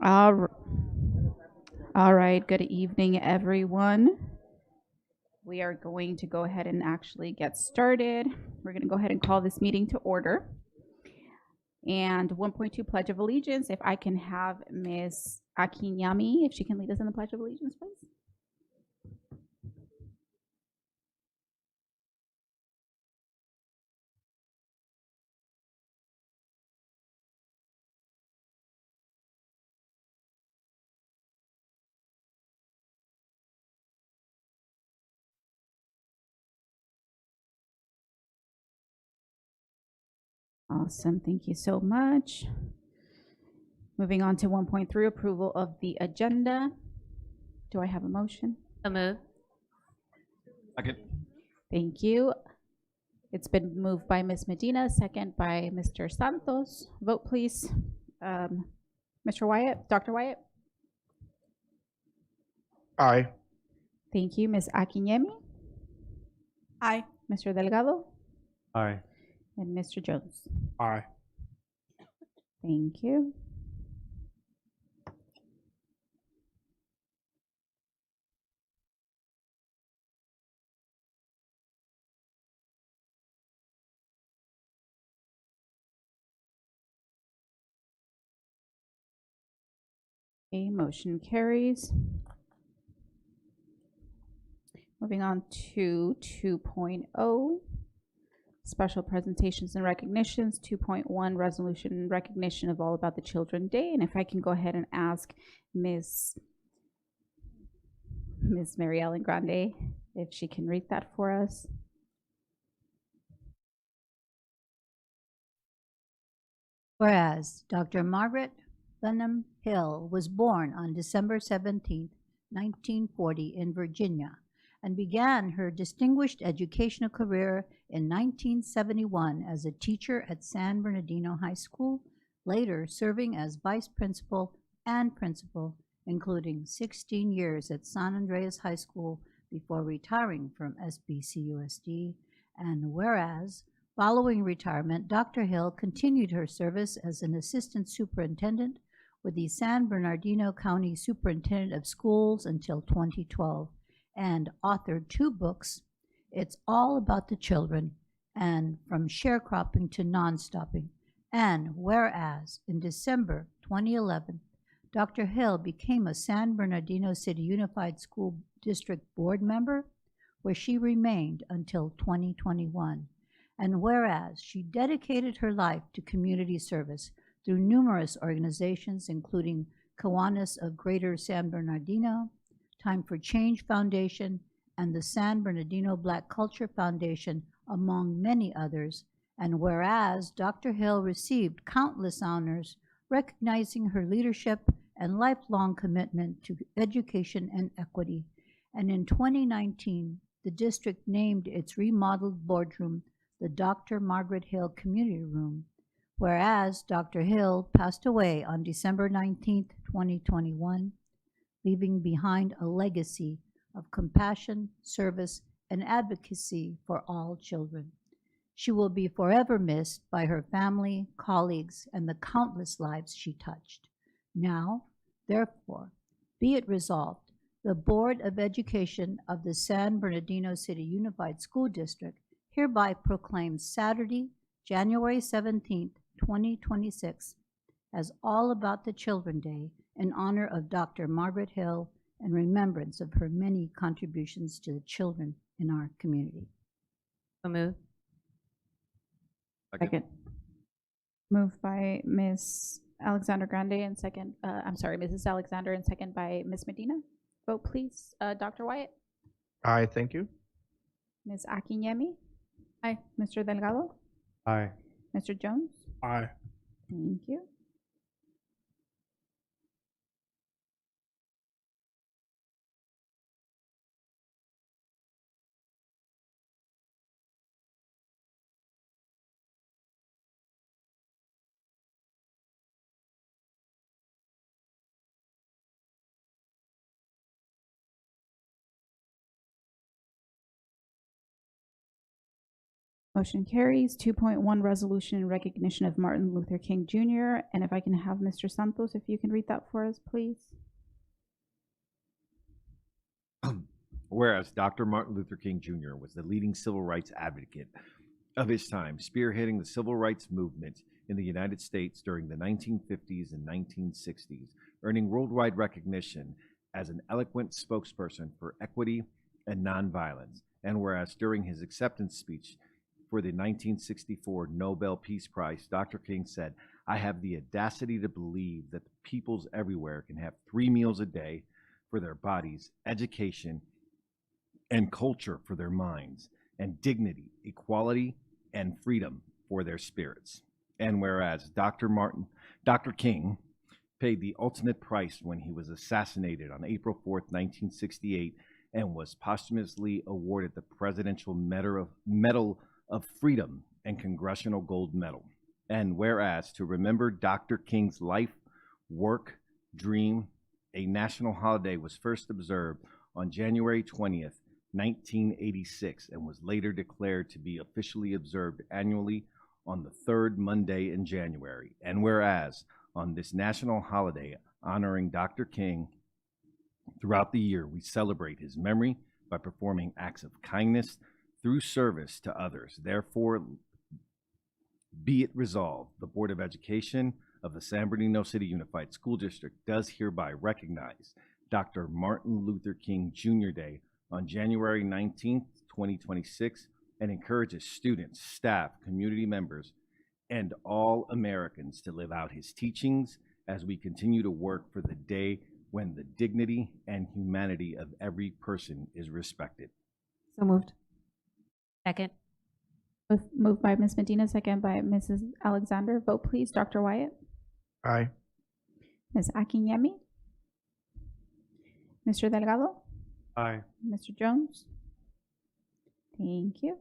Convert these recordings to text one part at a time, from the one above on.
All, all right. Good evening, everyone. We are going to go ahead and actually get started. We're going to go ahead and call this meeting to order. And 1.2 Pledge of Allegiance. If I can have Ms. Akinyami, if she can lead us in the Pledge of Allegiance, please. Awesome. Thank you so much. Moving on to 1.3, approval of the agenda. Do I have a motion? So move. Second. Thank you. It's been moved by Ms. Medina, second by Mr. Santos. Vote, please. Mr. Wyatt, Dr. Wyatt? Aye. Thank you. Ms. Akinyemi? Aye. Mr. Delgado? Aye. And Mr. Jones? Aye. Thank you. A motion carries. Moving on to 2.0, special presentations and recognitions. 2.1, resolution and recognition of All About the Children Day. And if I can go ahead and ask Ms. Mary Ellen Grande if she can read that for us. Whereas Dr. Margaret Benham Hill was born on December 17, 1940 in Virginia, and began her distinguished educational career in 1971 as a teacher at San Bernardino High School, later serving as vice principal and principal, including 16 years at San Andreas High School before retiring from SBCUSD. And whereas following retirement, Dr. Hill continued her service as an assistant superintendent with the San Bernardino County Superintendent of Schools until 2012, and authored 2 books, It's All About the Children and From Sharecropping to Non-Stopping. And whereas in December 2011, Dr. Hill became a San Bernardino City Unified School District Board member, where she remained until 2021. And whereas she dedicated her life to community service through numerous organizations, including Kiwanis of Greater San Bernardino, Time for Change Foundation, and the San Bernardino Black Culture Foundation, among many others. And whereas Dr. Hill received countless honors recognizing her leadership and lifelong commitment to education and equity. And in 2019, the district named its remodeled boardroom the Dr. Margaret Hill Community Room. Whereas Dr. Hill passed away on December 19, 2021, leaving behind a legacy of compassion, service, and advocacy for all children. She will be forever missed by her family, colleagues, and the countless lives she touched. Now, therefore, be it resolved, the Board of Education of the San Bernardino City Unified School District hereby proclaims Saturday, January 17, 2026, as All About the Children Day in honor of Dr. Margaret Hill and remembrance of her many contributions to the children in our community. So move. Second. Moved by Ms. Alexander Grande and second, Mrs. Alexander, and second by Ms. Medina. Vote please. Dr. Wyatt? Aye, thank you. Ms. Akinyemi? Aye. Mr. Delgado? Aye. Mr. Jones? Aye. Thank you. Motion carries. 2.1 resolution in recognition of Martin Luther King Jr. And if I can have Mr. Santos, if you can read that for us, please. Whereas Dr. Martin Luther King Jr. was the leading civil rights advocate of his time, spearheading the civil rights movement in the United States during the 1950s and 1960s, earning worldwide recognition as an eloquent spokesperson for equity and nonviolence. And whereas during his acceptance speech for the 1964 Nobel Peace Prize, Dr. King said, "I have the audacity to believe that the peoples everywhere can have 3 meals a day for their bodies, education, and culture for their minds, and dignity, equality, and freedom for their spirits." And whereas Dr. King paid the ultimate price when he was assassinated on April 4th, 1968, and was posthumously awarded the Presidential Medal of Freedom and Congressional Gold Medal. And whereas to remember Dr. King's life, work, dream, a national holiday was first observed on January 20th, 1986, and was later declared to be officially observed annually on the third Monday in January. And whereas on this national holiday honoring Dr. King, throughout the year we celebrate his memory by performing acts of kindness through service to others. Therefore, be it resolved, the Board of Education of the San Bernardino City Unified School District does hereby recognize Dr. Martin Luther King Jr. Day on January 19th, 2026, and encourages students, staff, community members, and all Americans to live out his teachings as we continue to work for the day when the dignity and humanity of every person is respected. So moved. Second. Moved by Ms. Medina, second by Mrs. Alexander. Vote please. Dr. Wyatt. Aye. Ms. Akinyemi. Mr. Delgado. Aye. Mr. Jones. Thank you.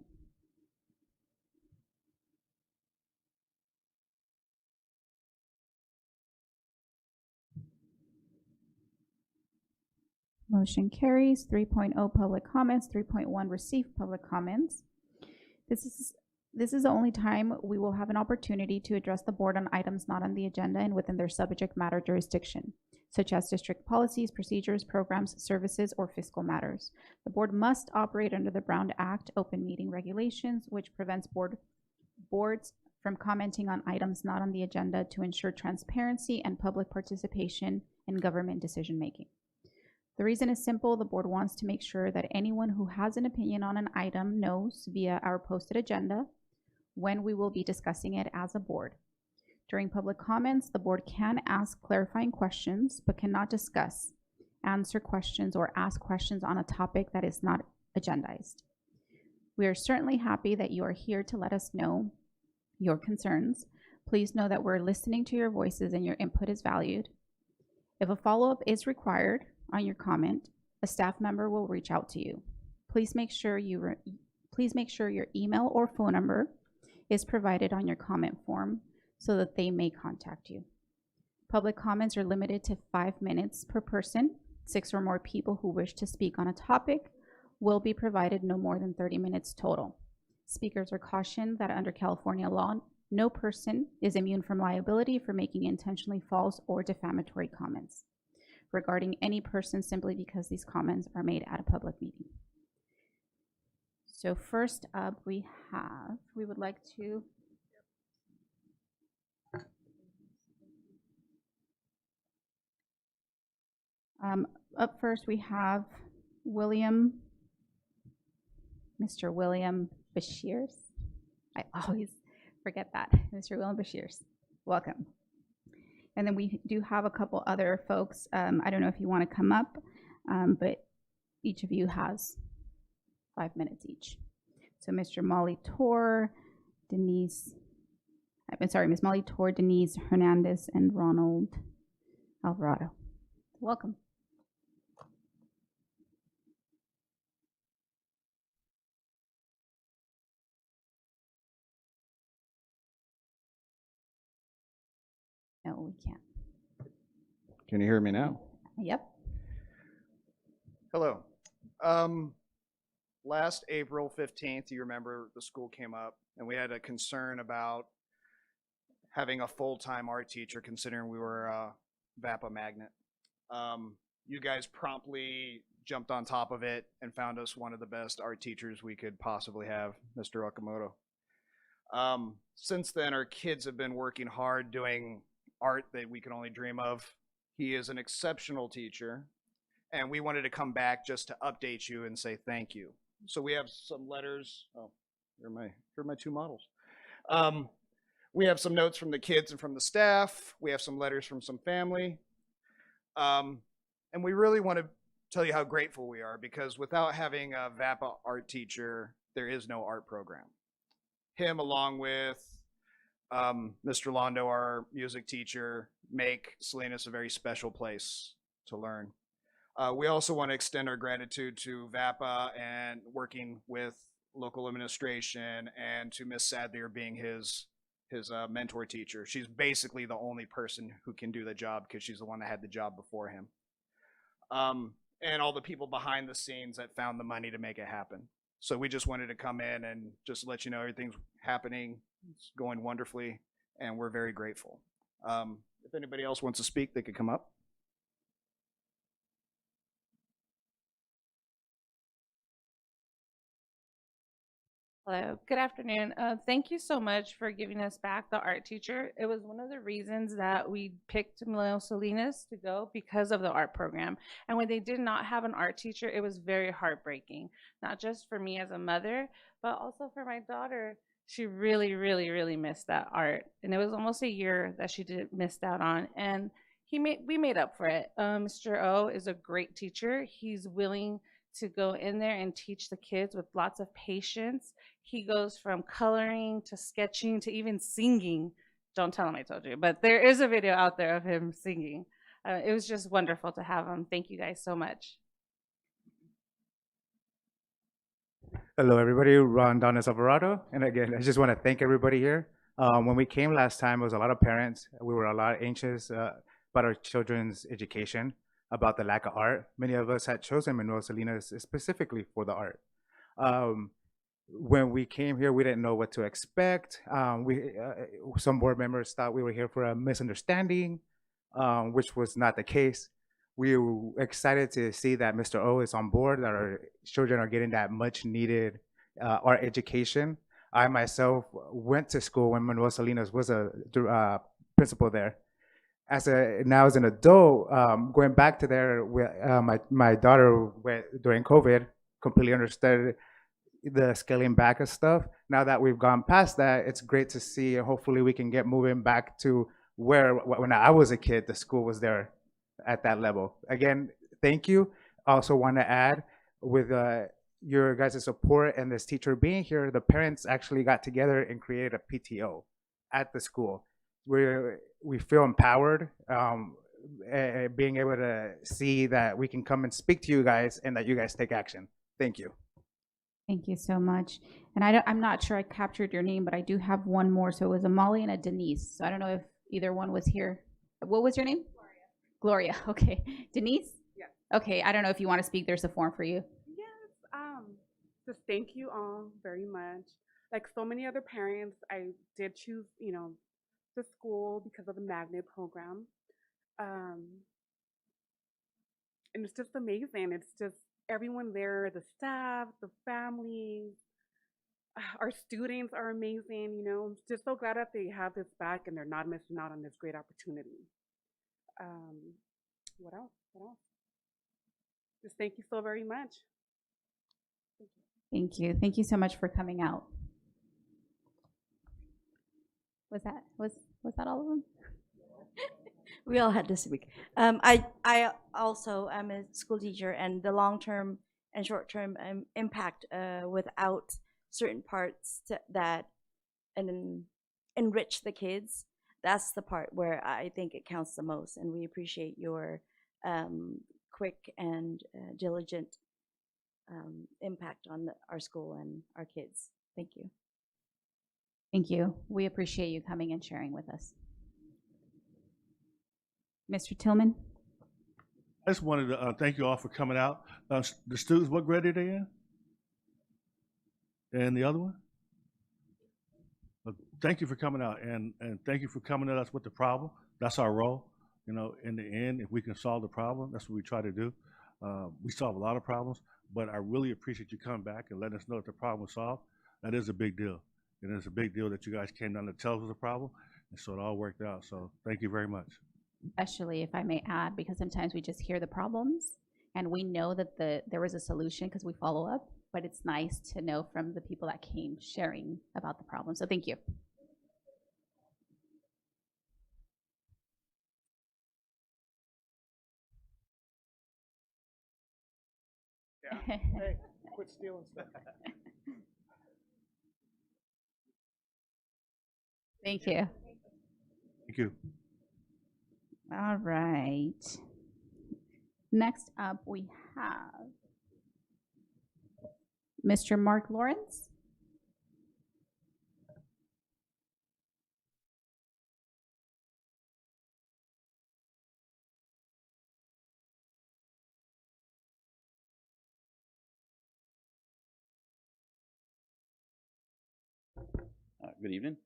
Motion carries. 3.0 public comments. 3.1 received public comments. This is the only time we will have an opportunity to address the board on items not on the agenda and within their subject matter jurisdiction, such as district policies, procedures, programs, services, or fiscal matters. The board must operate under the Brown Act open meeting regulations, which prevents boards from commenting on items not on the agenda to ensure transparency and public participation in government decision-making. The reason is simple. The board wants to make sure that anyone who has an opinion on an item knows via our posted agenda when we will be discussing it as a board. During public comments, the board can ask clarifying questions, but cannot discuss, answer questions, or ask questions on a topic that is not agendized. We are certainly happy that you are here to let us know your concerns. Please know that we're listening to your voices and your input is valued. If a follow-up is required on your comment, a staff member will reach out to you. Please make sure your email or phone number is provided on your comment form so that they may contact you. Public comments are limited to 5 minutes per person. 6 or more people who wish to speak on a topic will be provided no more than 30 minutes total. Speakers are cautioned that under California law, no person is immune from liability for making intentionally false or defamatory comments regarding any person simply because these comments are made at a public meeting. So first up we would like to up first we have Mr. William Bashirs. I always forget that. Mr. William Bashirs, welcome. And then we do have a couple other folks. I don't know if you want to come up, but each of you has 5 minutes each. So Mr. Molly Tor, Ms. Molly Tor, Denise Hernandez, and Ronald Alvarado. Welcome. No, we can't. Can you hear me now? Yep. Hello. Last April 15th, you remember the school came up and we had a concern about having a full-time art teacher considering we were a VAPA magnet. You guys promptly jumped on top of it and found us one of the best art teachers we could possibly have, Mr. Okamoto. Since then, our kids have been working hard doing art that we can only dream of. He is an exceptional teacher, and we wanted to come back just to update you and say thank you. So we have some letters. Oh, here are my two models. We have some notes from the kids and from the staff. We have some letters from some family. And we really want to tell you how grateful we are, because without having a VAPA art teacher, there is no art program. Him, along with Mr. Londo, our music teacher, make Salinas a very special place to learn. We also want to extend our gratitude to VAPA and working with local administration, and to Miss Sadlier being his mentor teacher. She's basically the only person who can do the job because she's the one that had the job before him. And all the people behind the scenes that found the money to make it happen. So we just wanted to come in and just let you know everything's happening. It's going wonderfully, and we're very grateful. If anybody else wants to speak, they could come up. Hello, good afternoon. Thank you so much for giving us back the art teacher. It was one of the reasons that we picked Millennial Salinas to go, because of the art program. And when they did not have an art teacher, it was very heartbreaking, not just for me as a mother, but also for my daughter. She really, really, really missed that art. And it was almost a year that she missed out on. And we made up for it. Mr. O is a great teacher. He's willing to go in there and teach the kids with lots of patience. He goes from coloring to sketching to even singing. Don't tell him I told you, but there is a video out there of him singing. It was just wonderful to have him. Thank you guys so much. Hello, everybody. Ron Donis Alvarado. And again, I just want to thank everybody here. When we came last time, it was a lot of parents. We were a lot anxious about our children's education, about the lack of art. Many of us had chosen Manuel Salinas specifically for the art. When we came here, we didn't know what to expect. Some board members thought we were here for a misunderstanding, which was not the case. We were excited to see that Mr. O is on board, that our children are getting that much needed art education. I myself went to school when Manuel Salinas was a principal there. Now as an adult, going back to there, my daughter went during COVID, completely understood the scaling back of stuff. Now that we've gone past that, it's great to see, and hopefully we can get moving back to where, when I was a kid, the school was there at that level. Again, thank you. I also want to add, with your guys' support and this teacher being here, the parents actually got together and created a PTO at the school. We feel empowered, being able to see that we can come and speak to you guys and that you guys take action. Thank you. Thank you so much. And I'm not sure I captured your name, but I do have one more. So it was a Molly and a Denise. So I don't know if either one was here. What was your name? Gloria. Okay. Denise? Yeah. Okay. I don't know if you want to speak. There's a form for you. Yes. Just thank you all very much. Like so many other parents, I did choose, the school because of the magnet program. And it's just amazing. It's just everyone there, the staff, the families, our students are amazing. Just so glad that they have this back and they're not missing out on this great opportunity. What else? Just thank you so very much. Thank you. Thank you so much for coming out. Was that all of them? We all had to speak. I also am a school teacher, and the long-term and short-term impact without certain parts that enrich the kids, that's the part where I think it counts the most, and we appreciate your quick and diligent impact on our school and our kids. Thank you. Thank you. We appreciate you coming and sharing with us. Mr. Tillman? I just wanted to thank you all for coming out. The students, what grade are they in? And the other one? thank you for coming out, and thank you for coming at us with the problem. That's our role. You know, in the end, if we can solve the problem, that's what we try to do. We solve a lot of problems, but I really appreciate you coming back and letting us know that the problem was solved. That is a big deal. And it's a big deal that you guys came down to tell us the problem, and so it all worked out. So thank you very much. Especially, if I may add, because sometimes we just hear the problems and we know that there was a solution because we follow up, but it's nice to know from the people that came sharing about the problem. So thank you. Yeah. Hey, quit stealing stuff. Thank you. Thank you. All right. Next up, we have Mr. Mark Lawrence. Good evening.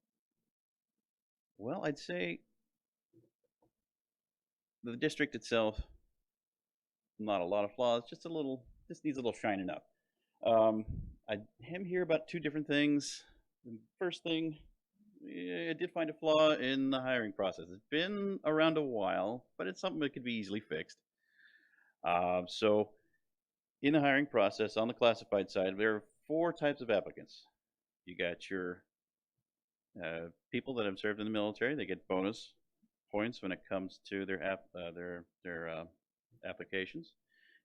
Well, I'd say the district itself, not a lot of flaws, just needs a little shining up. I am here about two different things. The first thing, I did find a flaw in the hiring process. It's been around a while, but it's something that could be easily fixed. So in the hiring process, on the classified side, there are 4 types of applicants. You got your people that have served in the military. They get bonus points when it comes to their applications.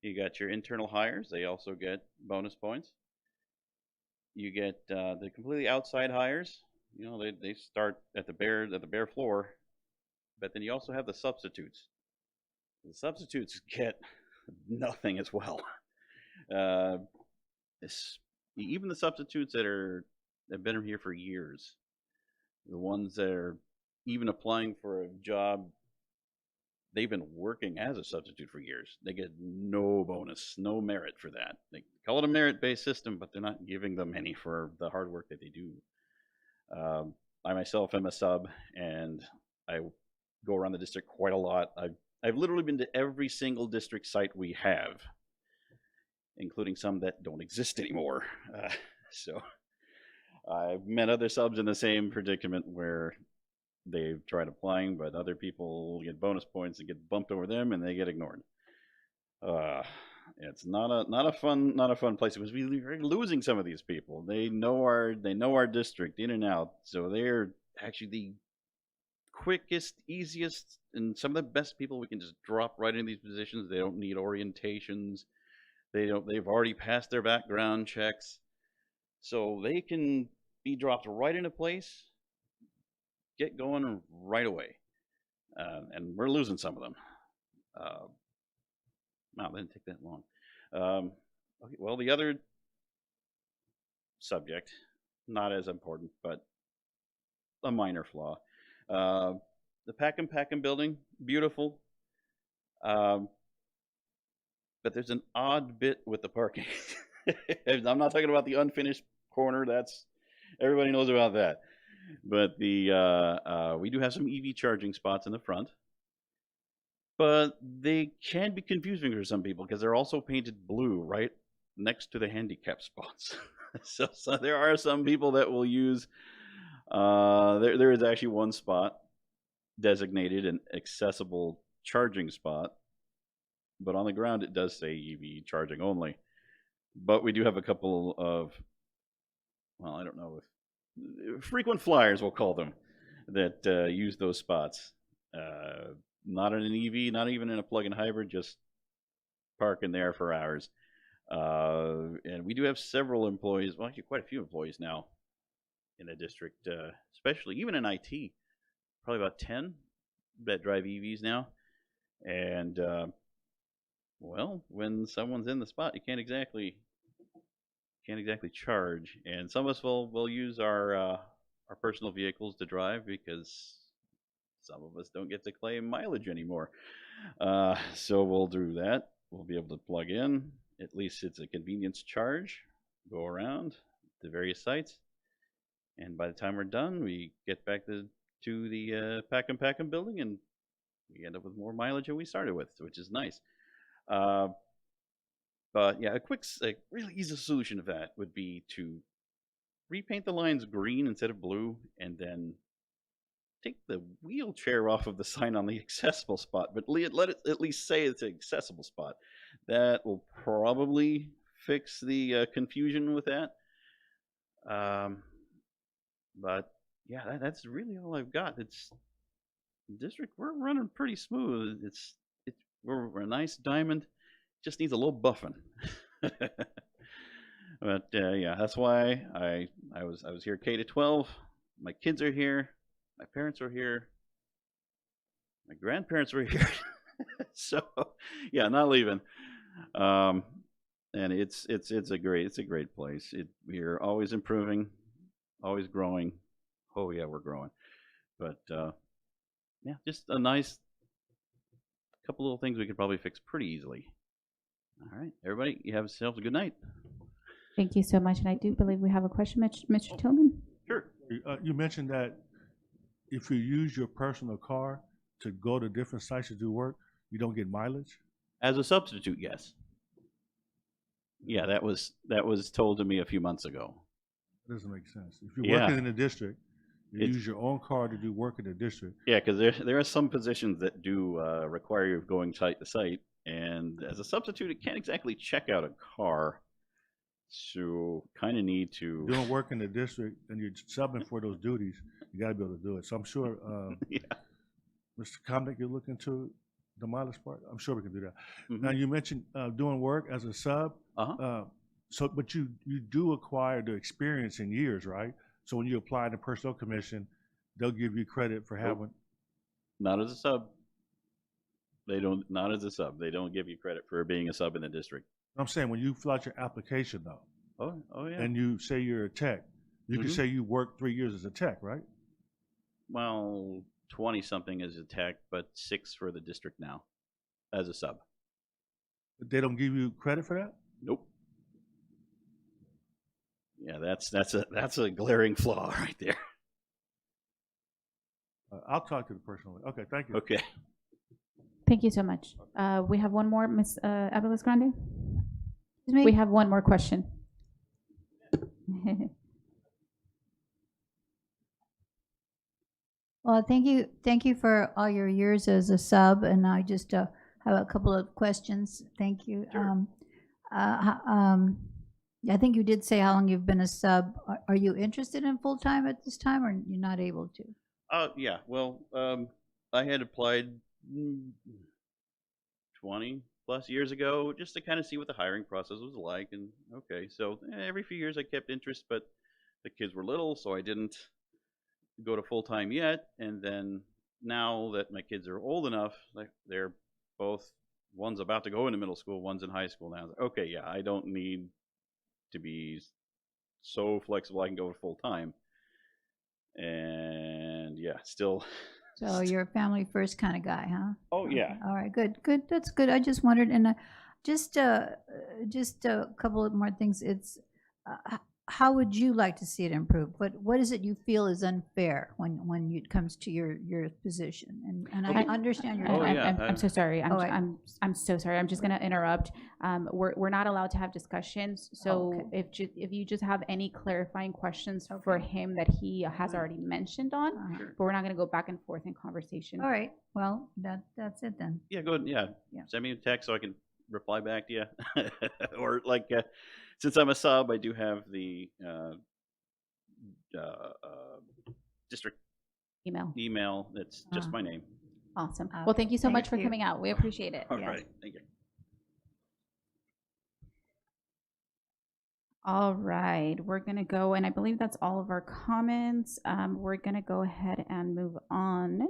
You got your internal hires. They also get bonus points. You get the completely outside hires. You know, they start at the bare floor, but then you also have the substitutes. The substitutes get nothing as well. Even the substitutes that have been here for years, the ones that are even applying for a job, they've been working as a substitute for years. They get no bonus, no merit for that. They call it a merit-based system, but they're not giving them any for the hard work that they do. I myself am a sub, and I go around the district quite a lot. I've literally been to every single district site we have, including some that don't exist anymore. So I've met other subs in the same predicament where they've tried applying, but other people get bonus points and get bumped over them, and they get ignored. It's not a fun place because we're losing some of these people. They know our district in and out, so they're actually the quickest, easiest, and some of the best people we can just drop right into these positions. They don't need orientations. They've already passed their background checks, so they can be dropped right into place, get going right away. And we're losing some of them. Wow, that didn't take that long. Okay, well, the other subject, not as important, but a minor flaw. The Packin' building, beautiful. But there's an odd bit with the parking. I'm not talking about the unfinished corner. Everybody knows about that. But we do have some EV charging spots in the front. But they can be confusing for some people because they're also painted blue right next to the handicap spots. So there are some people that will use, there is actually one spot designated an accessible charging spot, but on the ground it does say EV charging only. But we do have a couple of, well, I don't know if frequent flyers, we'll call them, that use those spots. Not in an EV, not even in a plug-in hybrid, just parking there for hours. And we do have several employees, well, actually quite a few employees now in the district, especially even in IT, probably about 10 that drive EVs now. And, well, when someone's in the spot, you can't exactly charge. And some of us will use our personal vehicles to drive because some of us don't get to claim mileage anymore. So we'll do that. We'll be able to plug in. At least it's a convenience charge. Go around to various sites. And by the time we're done, we get back to the Packin' building, and we end up with more mileage than we started with, which is nice. But yeah, a really easy solution of that would be to repaint the lines green instead of blue, and then take the wheelchair off of the sign on the accessible spot, but let it at least say it's an accessible spot. That will probably fix the confusion with that. But yeah, that's really all I've got. It's district. We're running pretty smooth. We're a nice diamond. Just needs a little buffing. But yeah, that's why I was here K to 12. My kids are here. My parents are here. My grandparents were here. So yeah, not leaving. And it's a great place. We're always improving, always growing. Oh yeah, we're growing. But yeah, just a nice couple little things we could probably fix pretty easily. All right, everybody, you have yourselves a good night. Thank you so much. And I do believe we have a question, Mr. Tillman. Sure. You mentioned that if you use your personal car to go to different sites to do work, you don't get mileage? As a substitute, yes. Yeah, that was told to me a few months ago. That doesn't make sense. If you're working in the district, you It's- use your own car to do work in the district. Yeah, because there are some positions that do require you going site to site, and as a substitute, it can't exactly check out a car. So kind of need to. Doing work in the district and you're subbing for those duties, you got to be able to do it. So I'm sure, Yeah. Mr. Comnick, you're looking to the mileage part. I'm sure we can do that. Mhm. Now you mentioned doing work as a sub. So, but you do acquire the experience in years, right? So when you apply to personnel commission, they'll give you credit for having. Not as a sub. Not as a sub. They don't give you credit for being a sub in the district. I'm saying when you fill out your application though. Oh yeah. And you say you're a tech, you can Mhm. say you worked 3 years as a tech, right? Well, 20 something as a tech, but 6 for the district now, as a sub. But they don't give you credit for that? Nope. Yeah, that's a glaring flaw right there. I'll talk to the person. Okay, thank you. Okay. Thank you so much. We have one more, Ms. Abeles Grande. Excuse me? We have one more question. Well, thank you for all your years as a sub, and I just have a couple of questions. Thank you. Sure. I think you did say how long you've been a sub. Are you interested in full time at this time, or you're not able to? Yeah. Well, I had applied 20 plus years ago just to kind of see what the hiring process was like, and okay, so every few years I kept interest, but the kids were little, so I didn't go to full time yet. And then now that my kids are old enough, like they're both, one's about to go into middle school, one's in high school now. Okay, yeah, I don't need to be so flexible. I can go full time. And yeah, still. So you're a family first kind of guy, huh? Oh yeah. All right, good. That's good. I just wondered, and just a couple of more things. It's how would you like to see it improve? What is it you feel is unfair when it comes to your position? And I understand your. I'm so sorry. Oh, I'm so sorry. I'm just going to interrupt. We're not allowed to have discussions. So if you just have any clarifying questions for him that he has already mentioned on, but we're not going to go back and forth in conversation. All right. Well, that's it then. Yeah, go ahead. Yeah. Send me a text so I can reply back to you. Or like, since I'm a sub, I do have the district email. That's just my name. Awesome. Well, thank you so much for coming out. We appreciate it. All right. Thank you. All right, we're gonna go, and I believe that's all of our comments. We're gonna go ahead and move on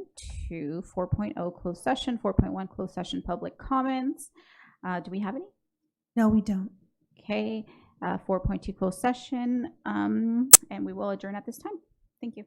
to 4.0 closed session, 4.1 closed session public comments. Do we have any? No, we don't. Okay, 4.2 closed session, and we will adjourn at this time. Thank you.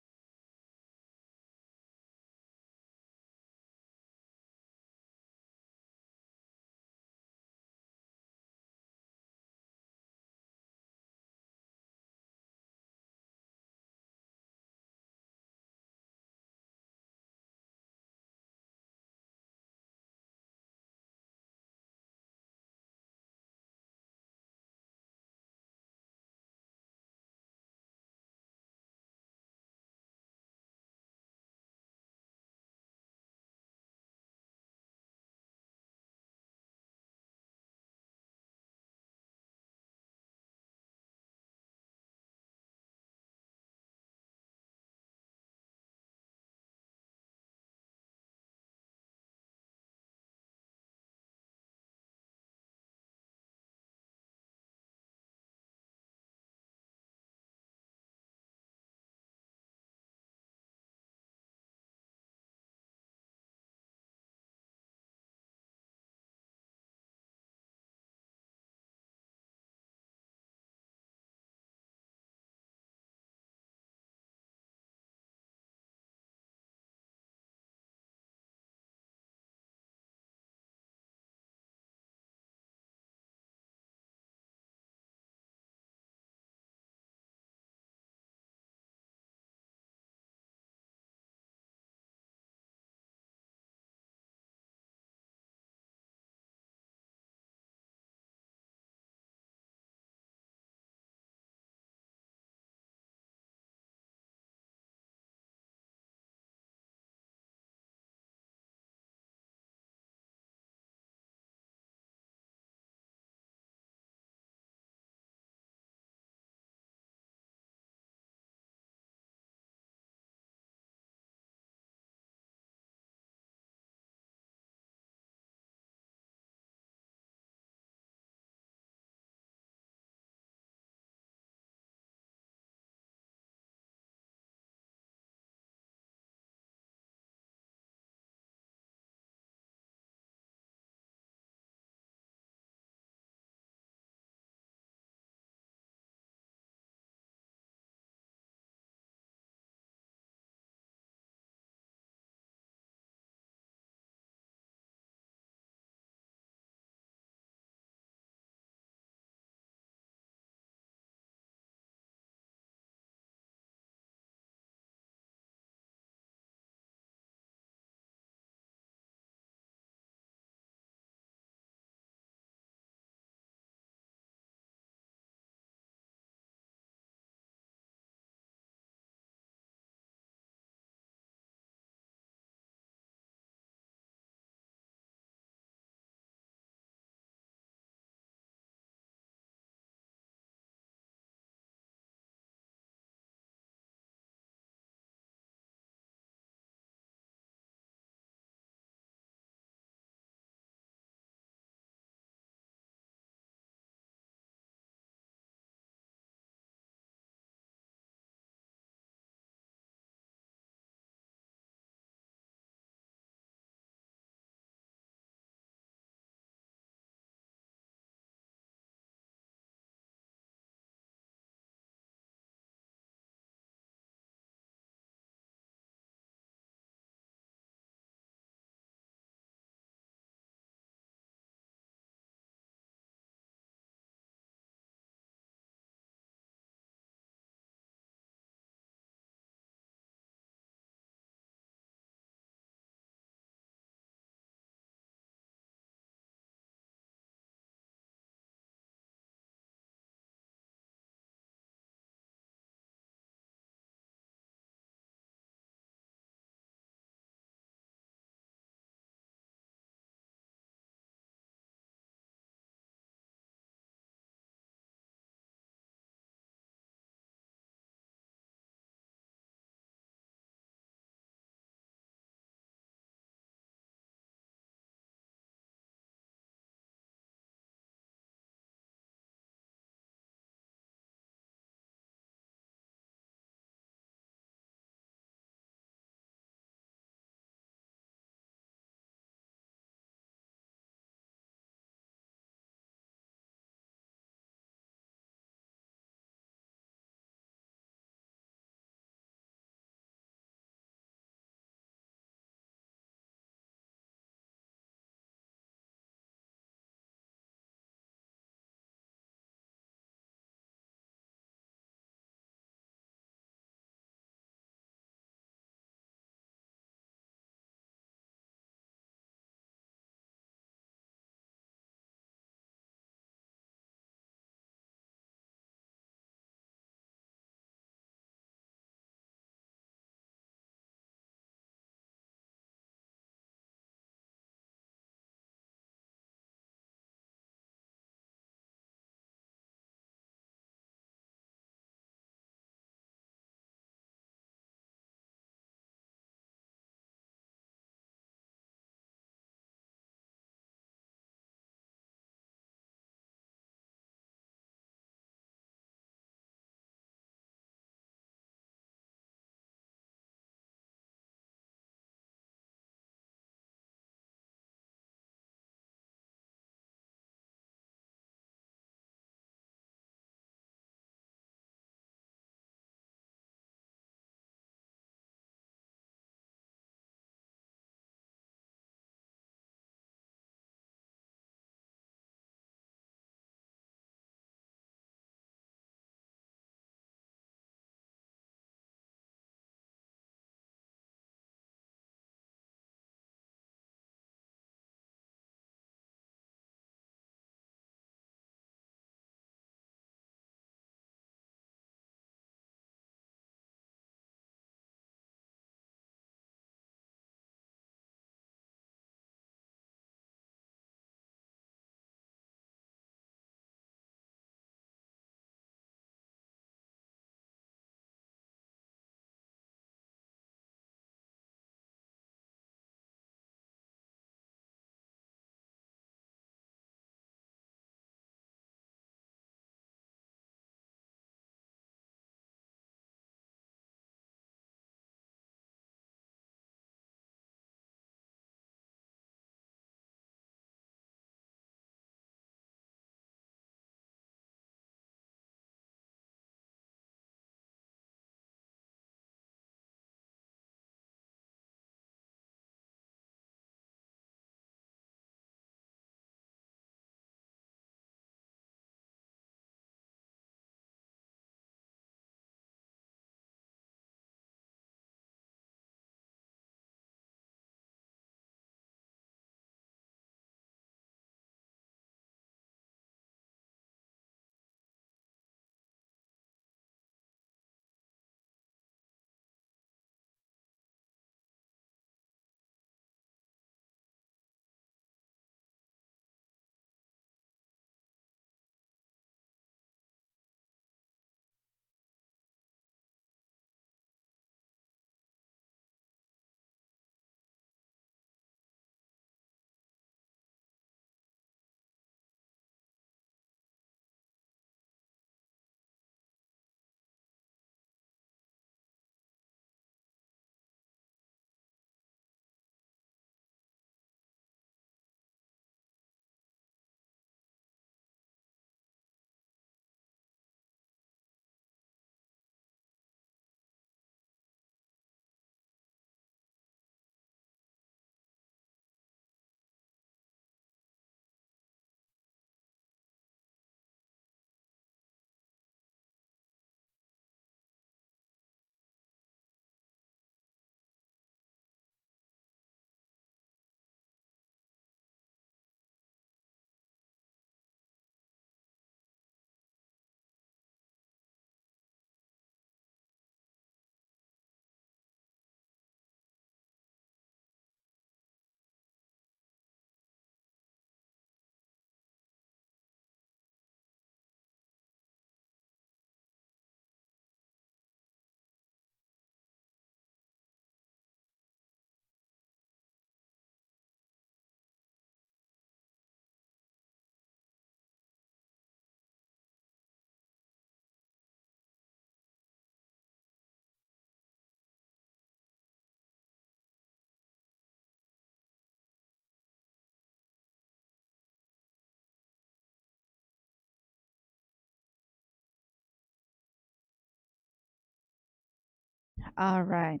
All right.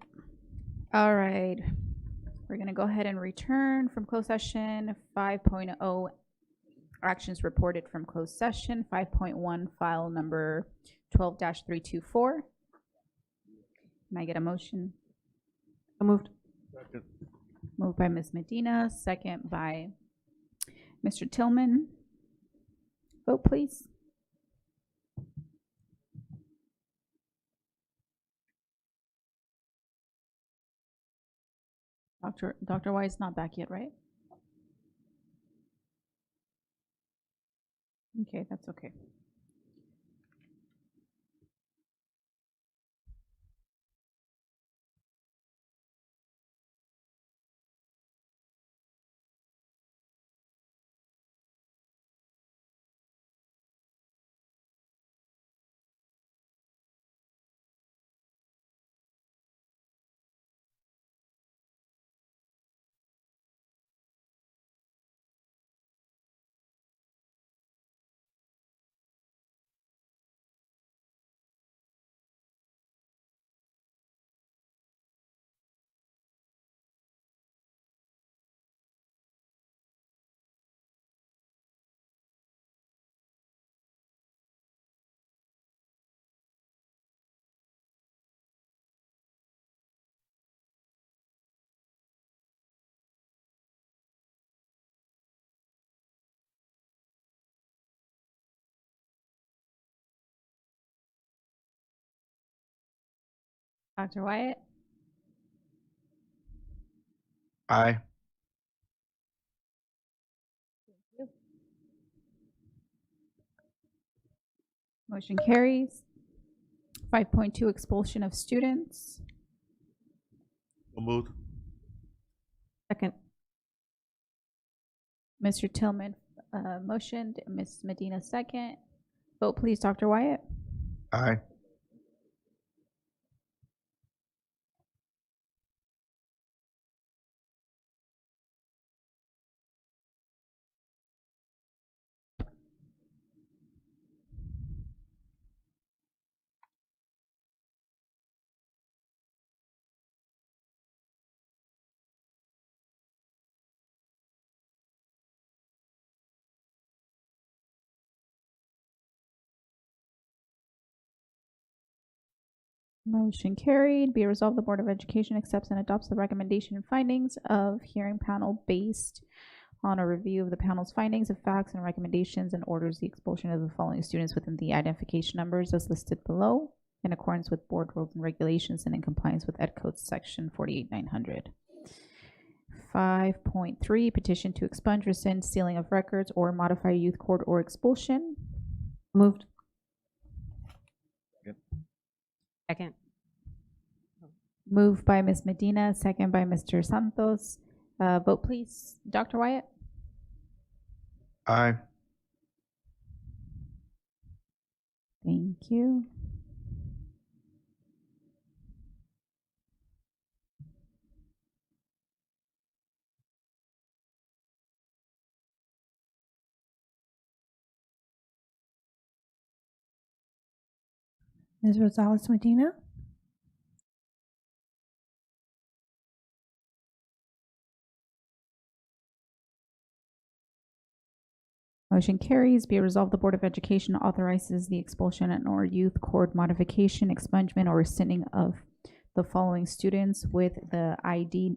All right. We're going to go ahead and return from closed session. 5.0 actions reported from closed session. 5.1 file number 12-324. Can I get a motion? So moved. Second. Moved by Ms. Medina, second by Mr. Tillman. Vote, please. Dr. White's not back yet, right? Okay, that's okay. Dr. Wyatt? Aye. Motion carries. 5.2 expulsion of students. So moved. Second. Mr. Tillman motioned, Ms. Medina second. Vote please, Dr. Wyatt. Aye. Motion carried. Be it resolved, the Board of Education accepts and adopts the recommendation and findings of hearing panel based on a review of the panel's findings of facts and recommendations, and orders the expulsion of the following students within the identification numbers as listed below in accordance with board rules and regulations and in compliance with Ed Code section 48900. 5.3 petition to expunge, rescind, sealing of records, or modify youth court or expulsion. Moved. Second. Second. Moved by Ms. Medina, second by Mr. Santos. Vote please, Dr. Wyatt. Aye. Thank you. Ms. Rosales Medina? Motion carries. Be it resolved, the Board of Education authorizes the expulsion and or youth court modification, expungement, or rescinding of the following students with the ID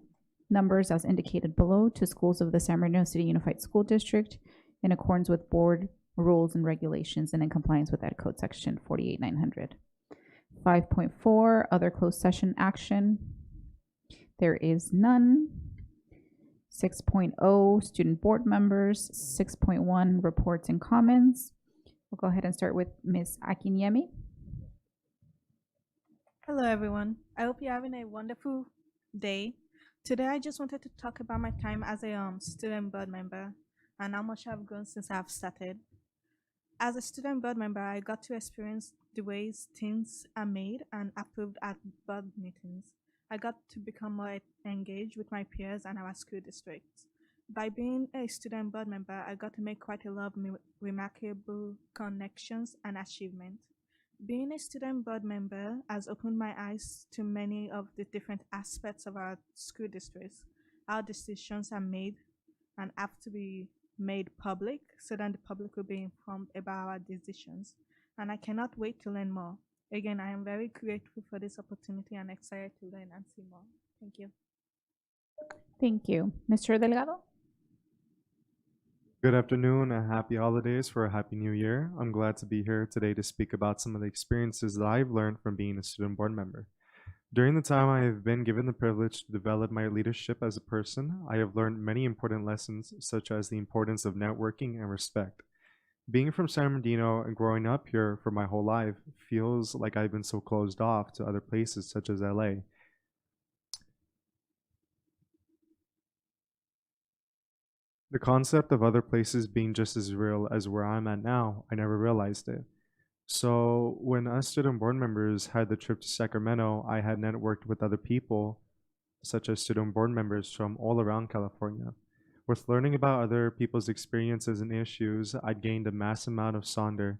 numbers as indicated below to schools of the San Bernardino City Unified School District in accordance with board rules and regulations and in compliance with Ed Code section 48900. 5.4 other closed session action. There is none. 6.0 student board members. 6.1 reports and comments. We'll go ahead and start with Ms. Akinyemi. Hello, everyone. I hope you're having a wonderful day. Today, I just wanted to talk about my time as a student board member and how much I've grown since I've started. As a student board member, I got to experience the ways things are made and approved at board meetings. I got to become more engaged with my peers and our school districts. By being a student board member, I got to make quite a lot of remarkable connections and achievements. Being a student board member has opened my eyes to many of the different aspects of our school districts. Our decisions are made and have to be made public so that the public will be informed about our decisions. And I cannot wait to learn more. Again, I am very grateful for this opportunity and excited to learn and see more. Thank you. Thank you. Mr. Delgado? Good afternoon and happy holidays for a happy new year. I'm glad to be here today to speak about some of the experiences that I've learned from being a student board member. During the time I have been given the privilege to develop my leadership as a person, I have learned many important lessons, such as the importance of networking and respect. Being from San Bernardino and growing up here for my whole life feels like I've been so closed off to other places such as LA. The concept of other places being just as real as where I'm at now, I never realized it. So when us student board members had the trip to Sacramento, I had networked with other people, such as student board members from all around California. With learning about other people's experiences and issues, I gained a massive amount of sonder,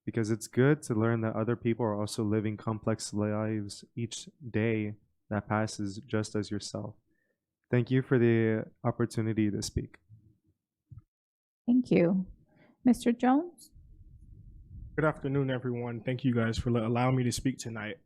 because it's good to learn that other people are also living complex lives each day that passes just as yourself. Thank you for the opportunity to speak. Thank you. Mr. Jones? Good afternoon, everyone. Thank you guys for allowing me to speak tonight.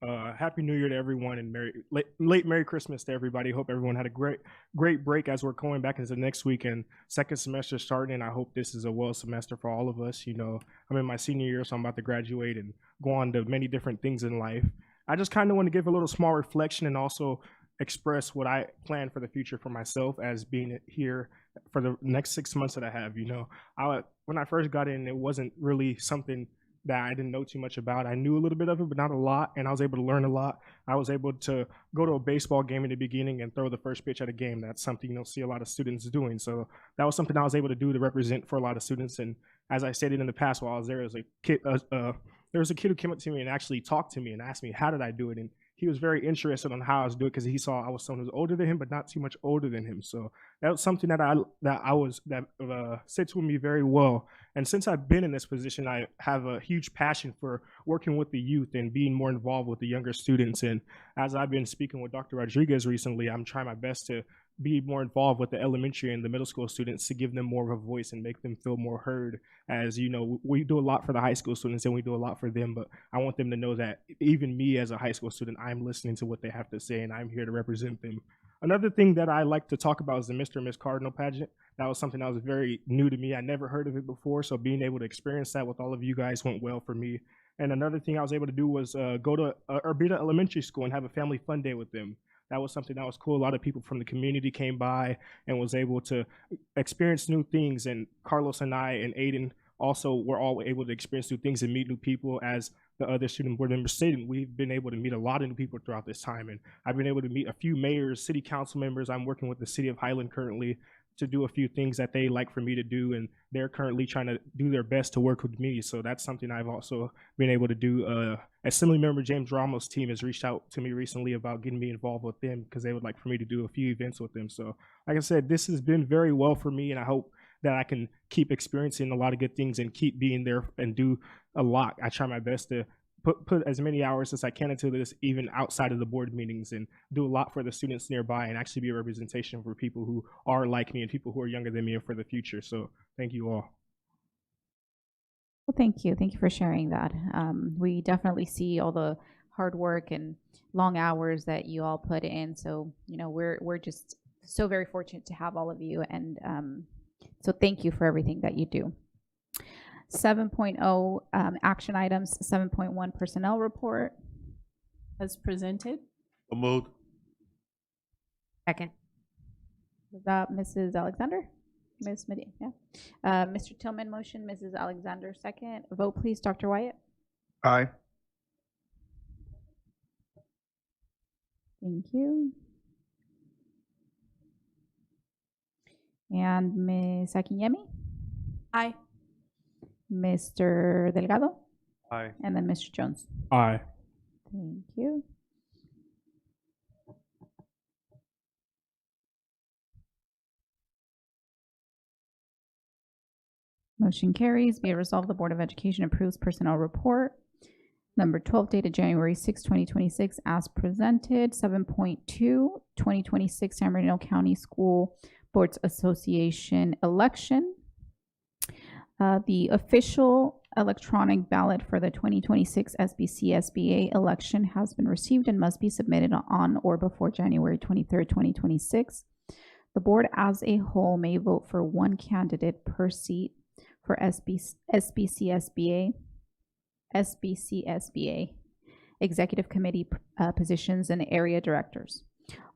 Happy New Year to everyone, and late Merry Christmas to everybody. Hope everyone had a great break as we're going back into the next week and second semester starting. And I hope this is a well semester for all of us. You know, I'm in my senior year, so I'm about to graduate and go on to many different things in life. I just kind of want to give a little small reflection and also express what I plan for the future for myself as being here for the next 6 months that I have. You know, when I first got in, it wasn't really something that I didn't know too much about. I knew a little bit of it, but not a lot, and I was able to learn a lot. I was able to go to a baseball game in the beginning and throw the first pitch at a game. That's something you don't see a lot of students doing. So that was something I was able to do to represent for a lot of students. And as I stated in the past, while I was there, there was a kid who came up to me and actually talked to me and asked me, how did I do it? And he was very interested on how I was doing it because he saw I was someone who was older than him, but not too much older than him. So that was something that sits with me very well. And since I've been in this position, I have a huge passion for working with the youth and being more involved with the younger students. And as I've been speaking with Dr. Rodriguez recently, I'm trying my best to be more involved with the elementary and the middle school students to give them more of a voice and make them feel more heard. As you know, we do a lot for the high school students and we do a lot for them, but I want them to know that even me as a high school student, I'm listening to what they have to say and I'm here to represent them. Another thing that I like to talk about is the Mr. and Miss Cardinal pageant. That was something that was very new to me. I never heard of it before, so being able to experience that with all of you guys went well for me. And another thing I was able to do was go to Urbita Elementary School and have a family fun day with them. That was something that was cool. A lot of people from the community came by and was able to experience new things. And Carlos and I and Aiden also were all able to experience new things and meet new people. As the other student board members stated, we've been able to meet a lot of new people throughout this time. And I've been able to meet a few mayors, city council members. I'm working with the city of Highland currently to do a few things that they like for me to do, and they're currently trying to do their best to work with me. So that's something I've also been able to do. Assembly member James Ramos' team has reached out to me recently about getting me involved with them because they would like for me to do a few events with them. So like I said, this has been very well for me, and I hope that I can keep experiencing a lot of good things and keep being there and do a lot. I try my best to put as many hours as I can into this, even outside of the board meetings, and do a lot for the students nearby and actually be a representation for people who are like me and people who are younger than me and for the future. So thank you all. Well, thank you. Thank you for sharing that. We definitely see all the hard work and long hours that you all put in. So, you know, we're just so very fortunate to have all of you. And so thank you for everything that you do. 7.0 action items, 7.1 personnel report. As presented. So moved. Second. Was that Mrs. Alexander? Ms. Medina, yeah. Mr. Tillman motion, Mrs. Alexander second. Vote please, Dr. Wyatt. Aye. Thank you. And Ms. Akinyemi? Aye. Mr. Delgado? Aye. And then Mr. Jones? Aye. Thank you. Motion carries. Be it resolved, the Board of Education approves personnel report. Number 12, dated January 6, 2026, as presented. 7.2, 2026 San Bernardino County School Boards Association election. The official electronic ballot for the 2026 SBC-SBA election has been received and must be submitted on or before January 23rd, 2026. The board as a whole may vote for one candidate per seat for SBC-SBA, executive committee positions, and area directors.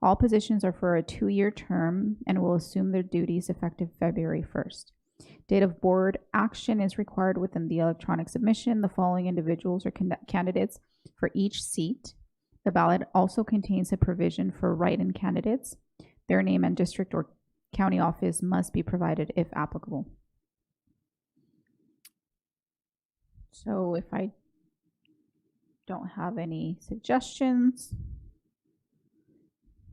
All positions are for a 2-year term and will assume their duties effective February 1st. Date of board action is required within the electronic submission. The following individuals are candidates for each seat. The ballot also contains a provision for write-in candidates. Their name and district or county office must be provided if applicable. So if I don't have any suggestions,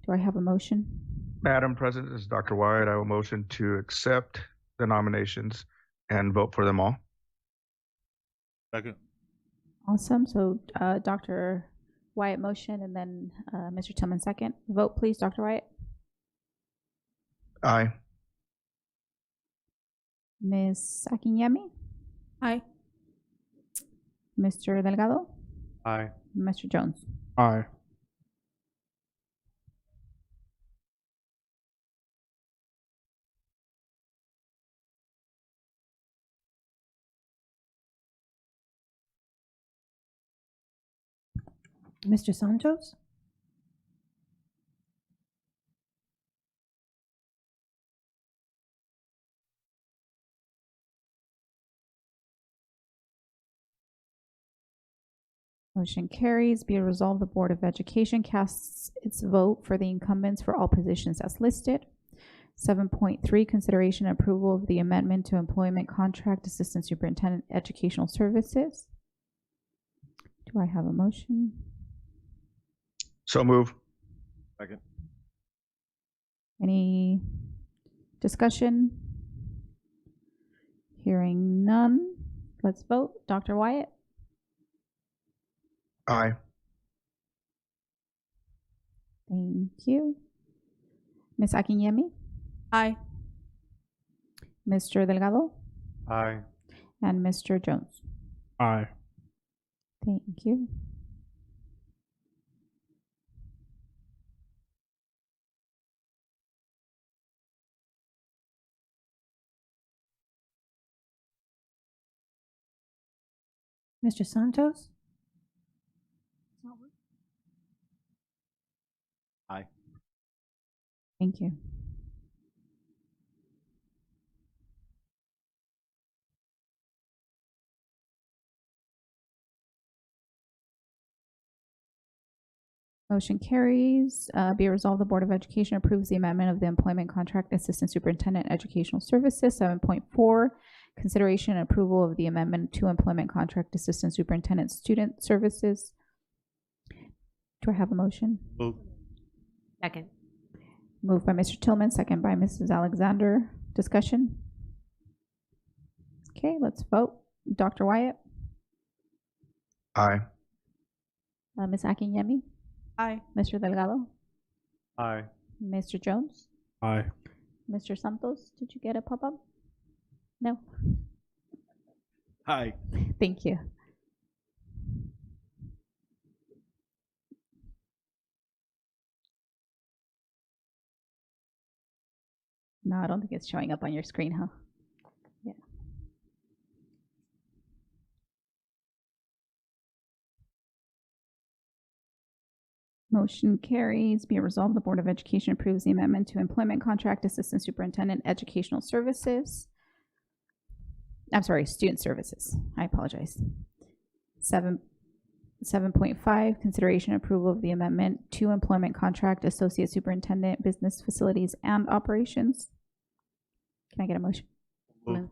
do I have a motion? Madam President, this is Dr. Wyatt. I will motion to accept the nominations and vote for them all. Second. Awesome. So Dr. Wyatt motion, and then Mr. Tillman second. Vote please, Dr. Wyatt. Aye. Ms. Akinyemi? Aye. Mr. Delgado? Aye. Mr. Jones? Aye. Mr. Santos? Motion carries. Be it resolved, the Board of Education casts its vote for the incumbents for all positions as listed. 7.3, consideration and approval of the amendment to employment contract, Assistant Superintendent Educational Services. Do I have a motion? So move. Second. Any discussion? Hearing none. Let's vote. Dr. Wyatt? Aye. Thank you. Ms. Akinyemi? Aye. Mr. Delgado? Aye. And Mr. Jones? Aye. Thank you. Mr. Santos? Aye. Thank you. Motion carries. Be it resolved, the Board of Education approves the amendment of the employment contract Assistant Superintendent Educational Services. 7.4, consideration and approval of the amendment to employment contract Assistant Superintendent Student Services. Do I have a motion? Move. Second. Moved by Mr. Tillman, second by Mrs. Alexander. Discussion? Okay, let's vote. Dr. Wyatt? Aye. Ms. Akinyemi? Aye. Mr. Delgado? Aye. Mr. Jones? Aye. Mr. Santos, did you get a pop-up? No? Aye. Thank you. No, I don't think it's showing up on your screen, huh? Yeah. Motion carries. Be it resolved, the Board of Education approves the amendment to employment contract Assistant Superintendent Educational Services. I'm sorry, Student Services. I apologize. 7.5, consideration and approval of the amendment to employment contract Associate Superintendent Business Facilities and Operations. Can I get a motion? Move.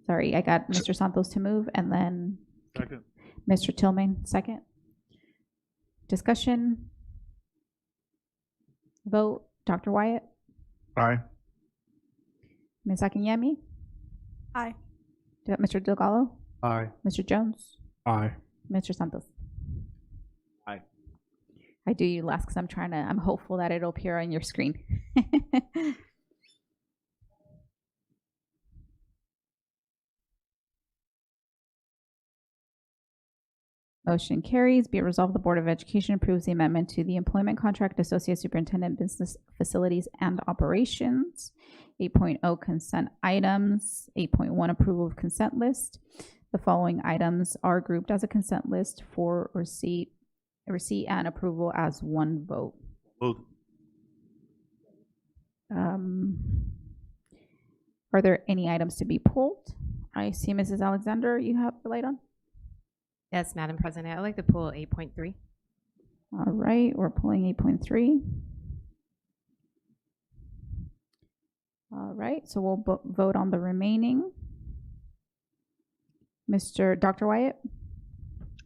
Sorry, I got Mr. Santos to move, and then Second. Mr. Tillman, second. Discussion? Vote. Dr. Wyatt? Aye. Ms. Akinyemi? Aye. Mr. Delgado? Aye. Mr. Jones? Aye. Mr. Santos? I do you last because I'm hopeful that it'll appear on your screen. Motion carries. Be it resolved, the Board of Education approves the amendment to the employment contract, Associate Superintendent, Business Facilities and Operations. 8.0 consent items. 8.1 approval of consent list. The following items are grouped as a consent list for receipt and approval as one vote. Moved. Are there any items to be pulled? I see Mrs. Alexander, you have the light on. Yes, Madam President. I'd like to pull 8.3. All right, we're pulling 8.3. All right, so we'll vote on the remaining. Dr. Wyatt?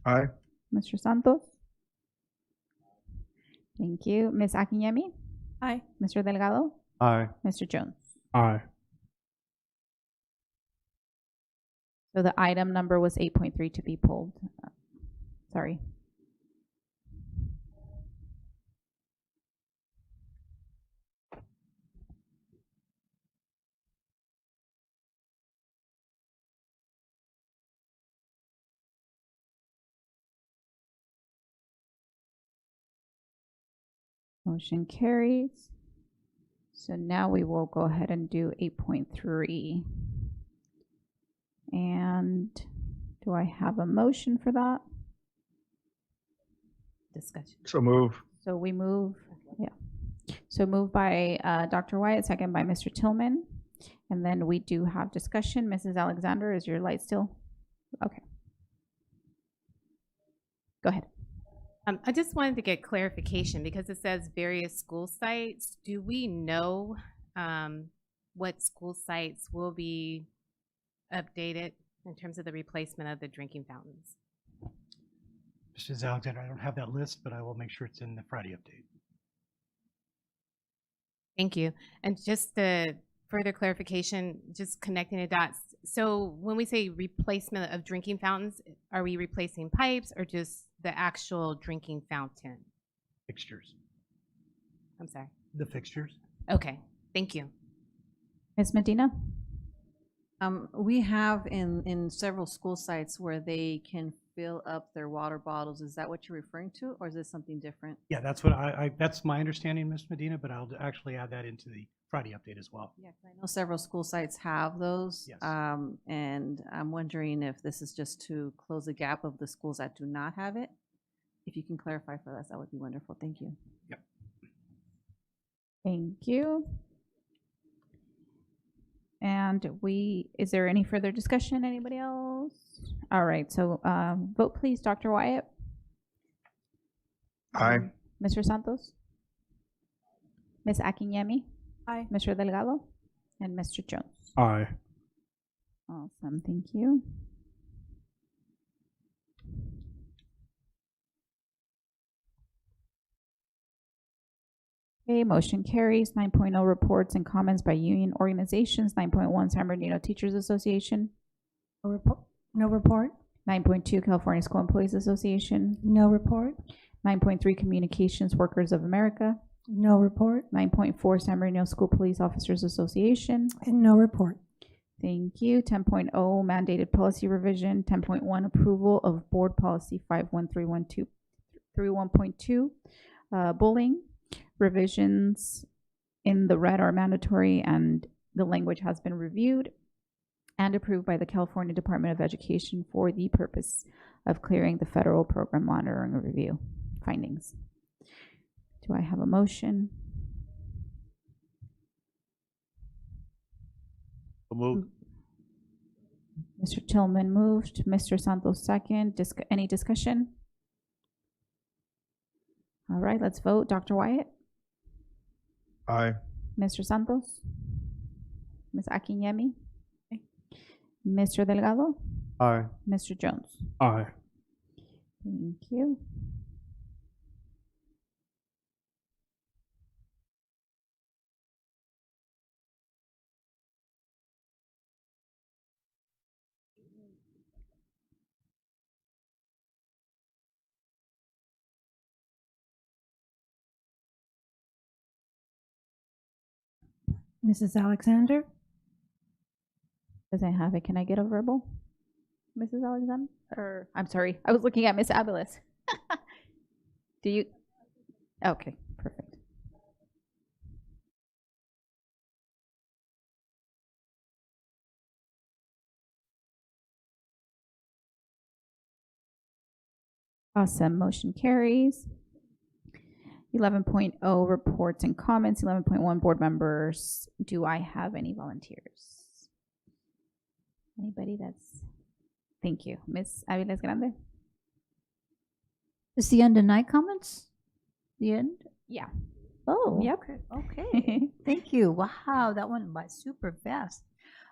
Aye. Mr. Santos? Thank you. Ms. Akinyemi? Aye. Mr. Delgado? Aye. Mr. Jones? Aye. So the item number was 8.3 to be pulled. Sorry. Motion carries. So now we will go ahead and do 8.3. And do I have a motion for that? Discussion. So move. So we move, yeah. So moved by Dr. Wyatt, second by Mr. Tillman. And then we do have discussion. Mrs. Alexander, is your light still? Okay. Go ahead. I just wanted to get clarification because it says various school sites. Do we know what school sites will be updated in terms of the replacement of the drinking fountains? Mrs. Alexander, I don't have that list, but I will make sure it's in the Friday update. Thank you. And just the further clarification, just connecting the dots. So when we say replacement of drinking fountains, are we replacing pipes or just the actual drinking fountain? Fixtures. I'm sorry. The fixtures. Okay. Thank you. Ms. Medina? We have in several school sites where they can fill up their water bottles. Is that what you're referring to, or is this something different? Yeah, that's what that's my understanding, Ms. Medina, but I'll actually add that into the Friday update as well. Yeah, 'cause I know several school sites have those. Yes. And I'm wondering if this is just to close the gap of the schools that do not have it. If you can clarify for us, that would be wonderful. Thank you. Yep. Thank you. And is there any further discussion? Anybody else? All right, so vote please, Dr. Wyatt. Aye. Mr. Santos? Ms. Akinyemi? Aye. Mr. Delgado? And Mr. Jones? Aye. Awesome, thank you. Okay, motion carries. 9.0 reports and comments by union organizations. 9.1 San Bernardino Teachers Association. No report. No report. 9.2 California School Employees Association. No report. 9.3 Communications Workers of America. No report. 9.4 San Bernardino School Police Officers Association. And no report. Thank you. 10.0 mandated policy revision. 10.1 approval of board policy 5131231.2 bullying. Revisions in the red are mandatory and the language has been reviewed and approved by the California Department of Education for the purpose of clearing the federal program monitoring review findings. Do I have a motion? Move. Mr. Tillman moved. Mr. Santos second. Any discussion? All right, let's vote. Dr. Wyatt? Aye. Mr. Santos? Ms. Akinyemi? Mr. Delgado? Aye. Mr. Jones? Aye. Thank you. Mrs. Alexander? Doesn't have it. Can I get a verbal? Mrs. Alexander? Or, I'm sorry, I was looking at Miss Aviles. Do you? Okay, perfect. Awesome, motion carries. 11.0 reports and comments. 11.1 board members. Do I have any volunteers? Anybody that's, thank you. Miss Aviles Grande? Is the end of night comments? The end? Yeah. Oh, Yep. okay. Thank you. Wow, that went by super fast.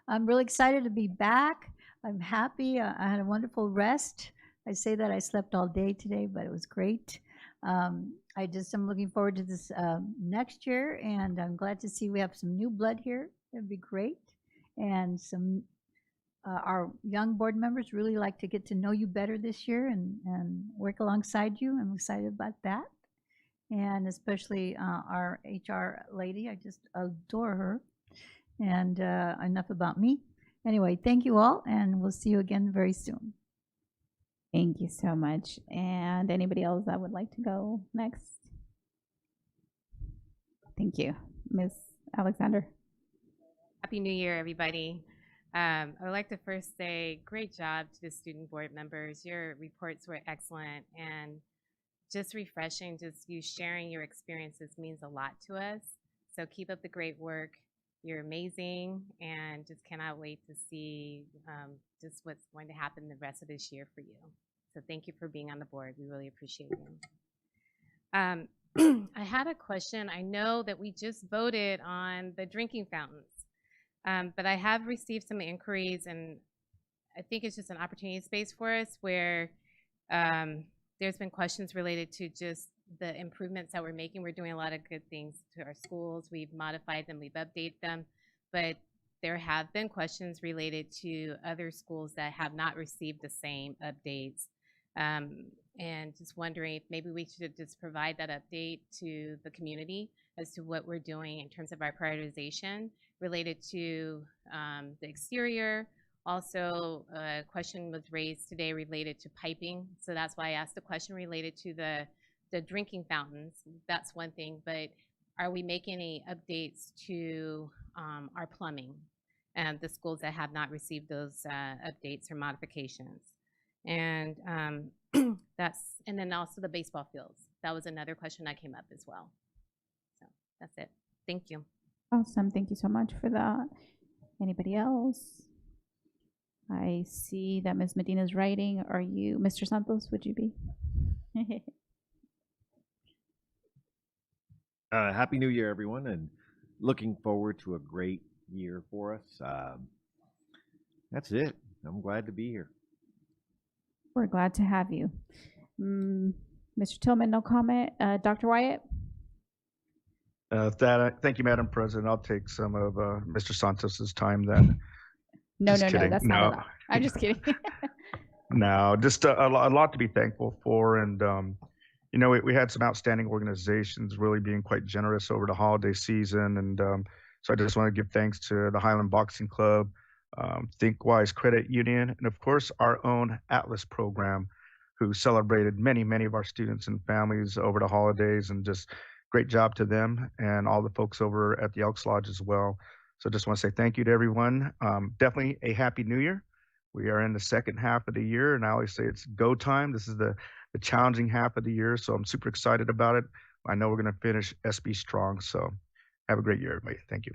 I'm really excited to be back. I'm happy. I had a wonderful rest. I say that I slept all day today, but it was great. I'm looking forward to this next year, and I'm glad to see we have some new blood here. It'd be great. And some our young board members really like to get to know you better this year and work alongside you. I'm excited about that. And especially our HR lady, I just adore her. And enough about me. Anyway, thank you all, and we'll see you again very soon. Thank you so much. And anybody else that would like to go next? Thank you. Ms. Alexander. Happy New Year, everybody. I would like to first say great job to the student board members. Your reports were excellent and just refreshing. Just you sharing your experiences means a lot to us. So keep up the great work. You're amazing, and just cannot wait to see just what's going to happen the rest of this year for you. So thank you for being on the board. We really appreciate you. I had a question. I know that we just voted on the drinking fountains, but I have received some inquiries, and I think it's just an opportunity space for us where there's been questions related to just the improvements that we're making. We're doing a lot of good things to our schools. We've modified them, we've updated them, but there have been questions related to other schools that have not received the same updates. And just wondering if maybe we should just provide that update to the community as to what we're doing in terms of our prioritization related to the exterior. Also, a question was raised today related to piping. So that's why I asked the question related to the drinking fountains. That's one thing, but are we making any updates to our plumbing and the schools that have not received those updates or modifications? And and then also the baseball fields. That was another question that came up as well. So that's it. Thank you. Awesome. Thank you so much for that. Anybody else? I see that Ms. Medina's writing. Are you, Mr. Santos, would you be? Happy New Year, everyone, and looking forward to a great year for us. That's it. I'm glad to be here. We're glad to have you. Mr. Tillman, no comment. Dr. Wyatt? Thank you, Madam President. I'll take some of Mr. Santos's time then. No, Just kidding. that's not allowed. I'm just kidding. No, just a lot to be thankful for. And, we had some outstanding organizations really being quite generous over the holiday season. And so I just want to give thanks to the Highland Boxing Club, ThinkWise Credit Union, and of course, our own Atlas program, who celebrated many, many of our students and families over the holidays. And just great job to them and all the folks over at the Elks Lodge as well. So just want to say thank you to everyone. Definitely a happy new year. We are in the second half of the year, and I always say it's go time. This is the challenging half of the year, so I'm super excited about it. I know we're going to finish SB strong, so have a great year, everybody. Thank you.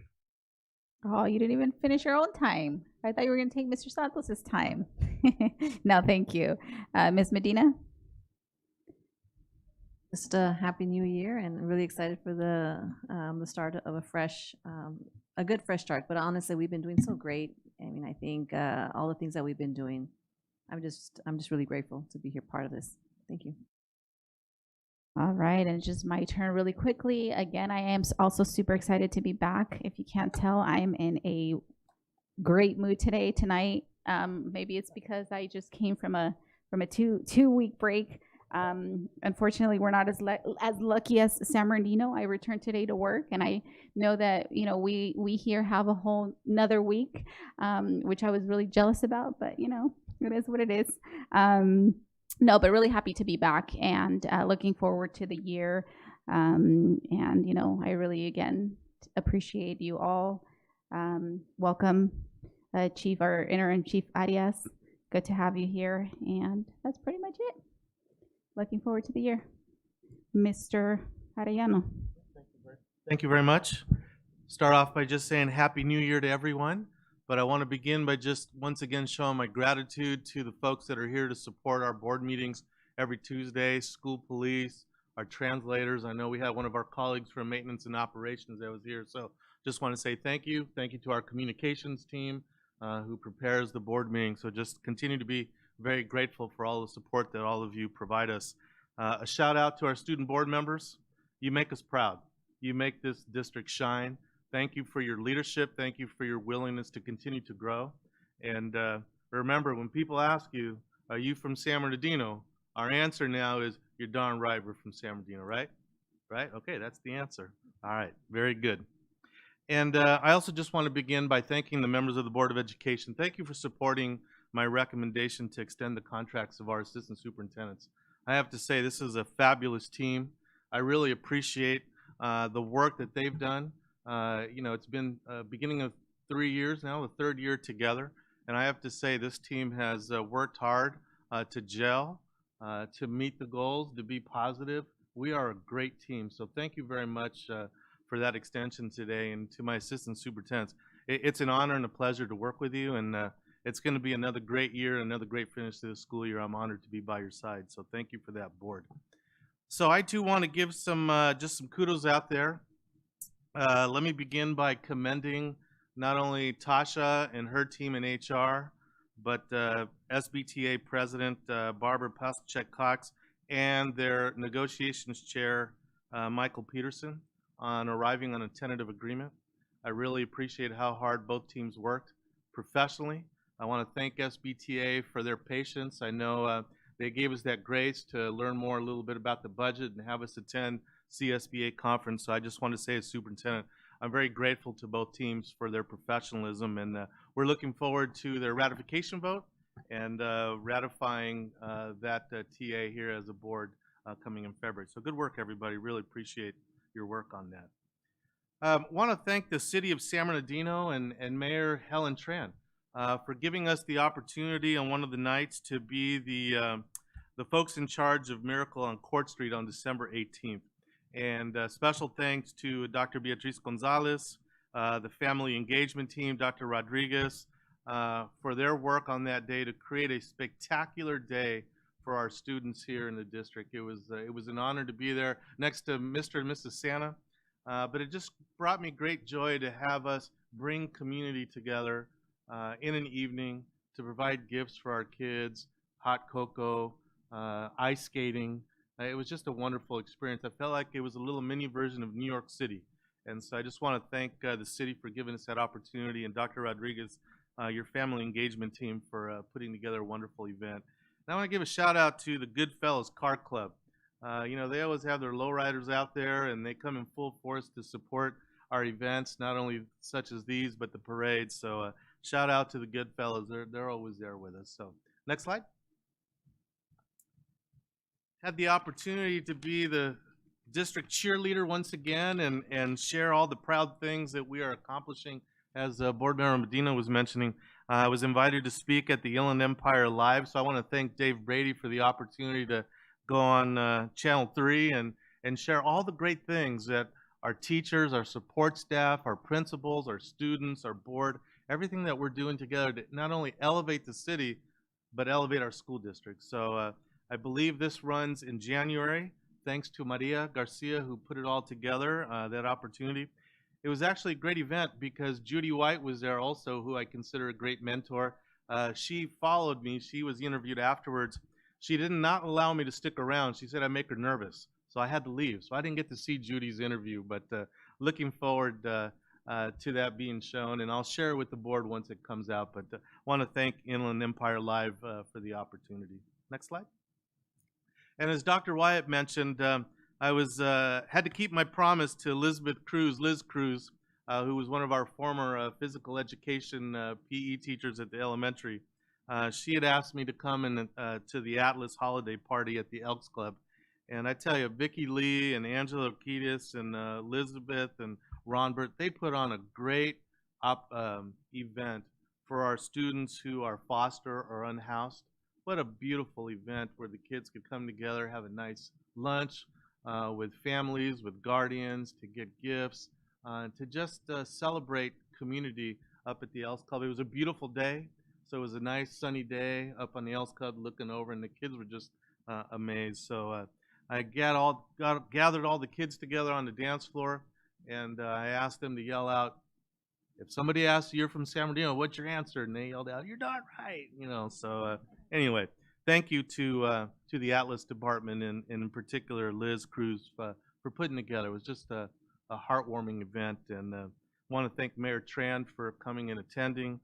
Oh, you didn't even finish your own time. I thought you were going to take Mr. Santos's time. No, thank you. Ms. Medina? Just a happy new year, and really excited for the start of a good fresh start. But honestly, we've been doing so great. I mean, I think all the things that we've been doing, I'm just really grateful to be here part of this. Thank you. All right, and it's just my turn really quickly. Again, I am also super excited to be back. If you can't tell, I'm in a great mood tonight. Maybe it's because I just came from a 2-week break. Unfortunately, we're not as lucky as San Bernardino. I returned today to work, and I know that we here have a whole another week, which I was really jealous about. But it is what it is. No, but really happy to be back and looking forward to the year. And I really again appreciate you all. Welcome, Chief, our Interim Chief Arias. Good to have you here, and that's pretty much it. Looking forward to the year. Mr. Arellano. Thank you very much. Start off by just saying Happy New Year to everyone. But I want to begin by just once again showing my gratitude to the folks that are here to support our board meetings every Tuesday, school police, our translators. I know we had one of our colleagues from maintenance and operations that was here. So just want to say thank you. Thank you to our communications team who prepares the board meeting. So just continue to be very grateful for all the support that all of you provide us. A shout out to our student board members. You make us proud. You make this district shine. Thank you for your leadership. Thank you for your willingness to continue to grow. And remember, when people ask you, are you from San Bernardino? Our answer now is, you're darn right we're from San Bernardino, right? Right? Okay, that's the answer. All right, very good. And I also just want to begin by thanking the members of the Board of Education. Thank you for supporting my recommendation to extend the contracts of our assistant superintendents. I have to say, this is a fabulous team. I really appreciate the work that they've done. It's been beginning of 3 years now, the third year together. And I have to say, this team has worked hard to gel, to meet the goals, to be positive. We are a great team. So thank you very much for that extension today. And to my assistant superintendents, it's an honor and a pleasure to work with you. And it's going to be another great year, another great finish to the school year. I'm honored to be by your side. So thank you for that, board. So I too want to give some just some kudos out there. Let me begin by commending not only Tasha and her team in HR, but SBTA President Barbara Paschek-Cox and their negotiations chair, Michael Peterson, on arriving on a tentative agreement. I really appreciate how hard both teams worked professionally. I want to thank SBTA for their patience. I know they gave us that grace to learn more a little bit about the budget and have us attend CSBA conference. So I just want to say as superintendent, I'm very grateful to both teams for their professionalism, and we're looking forward to their ratification vote and ratifying that TA here as a board coming in February. So good work, everybody. Really appreciate your work on that. Want to thank the City of San Bernardino and Mayor Helen Tran for giving us the opportunity on one of the nights to be the folks in charge of Miracle on Court Street on December 18th. And special thanks to Dr. Beatriz Gonzalez, the family engagement team, Dr. Rodriguez, for their work on that day to create a spectacular day for our students here in the district. It was an honor to be there next to Mr. and Mrs. Santa, but it just brought me great joy to have us bring community together in an evening to provide gifts for our kids, hot cocoa, ice skating. It was just a wonderful experience. I felt like it was a little mini version of New York City. And so I just want to thank the city for giving us that opportunity, and Dr. Rodriguez, your family engagement team, for putting together a wonderful event. And I want to give a shout out to the Goodfellas Car Club. They always have their lowriders out there, and they come in full force to support our events, not only such as these, but the parades. So shout out to the Goodfellas. They're always there with us. So next slide. Had the opportunity to be the district cheerleader once again and share all the proud things that we are accomplishing. As Board Member Medina was mentioning, I was invited to speak at the Inland Empire Live, so I want to thank Dave Brady for the opportunity to go on Channel 3 and share all the great things that our teachers, our support staff, our principals, our students, our board, everything that we're doing together to not only elevate the city, but elevate our school district. So I believe this runs in January, thanks to Maria Garcia, who put it all together, that opportunity. It was actually a great event because Judy White was there also, who I consider a great mentor. She followed me. She was interviewed afterwards. She did not allow me to stick around. She said I make her nervous, so I had to leave. So I didn't get to see Judy's interview, but looking forward to that being shown, and I'll share it with the board once it comes out. But want to thank Inland Empire Live for the opportunity. Next slide. And as Dr. Wyatt mentioned, I was had to keep my promise to Elizabeth Cruz, Liz Cruz, who was one of our former physical education PE teachers at the elementary. She had asked me to come in to the Atlas holiday party at the Elks Club. And I tell you, Vicki Lee and Angela Kiedis and Elizabeth and Ron Burt, they put on a great event for our students who are foster or unhoused. What a beautiful event where the kids could come together, have a nice lunch with families, with guardians, to get gifts, to just celebrate community up at the Elks Club. It was a beautiful day, so it was a nice sunny day up on the Elks Club looking over, and the kids were just amazed. So I gathered all the kids together on the dance floor, and I asked them to yell out, if somebody asks you, you're from San Bernardino, what's your answer? And they yelled out, you're not right, you know. So anyway, thank you to the Atlas department and in particular Liz Cruz for putting together. It was just a heartwarming event, and want to thank Mayor Tran for coming and attending.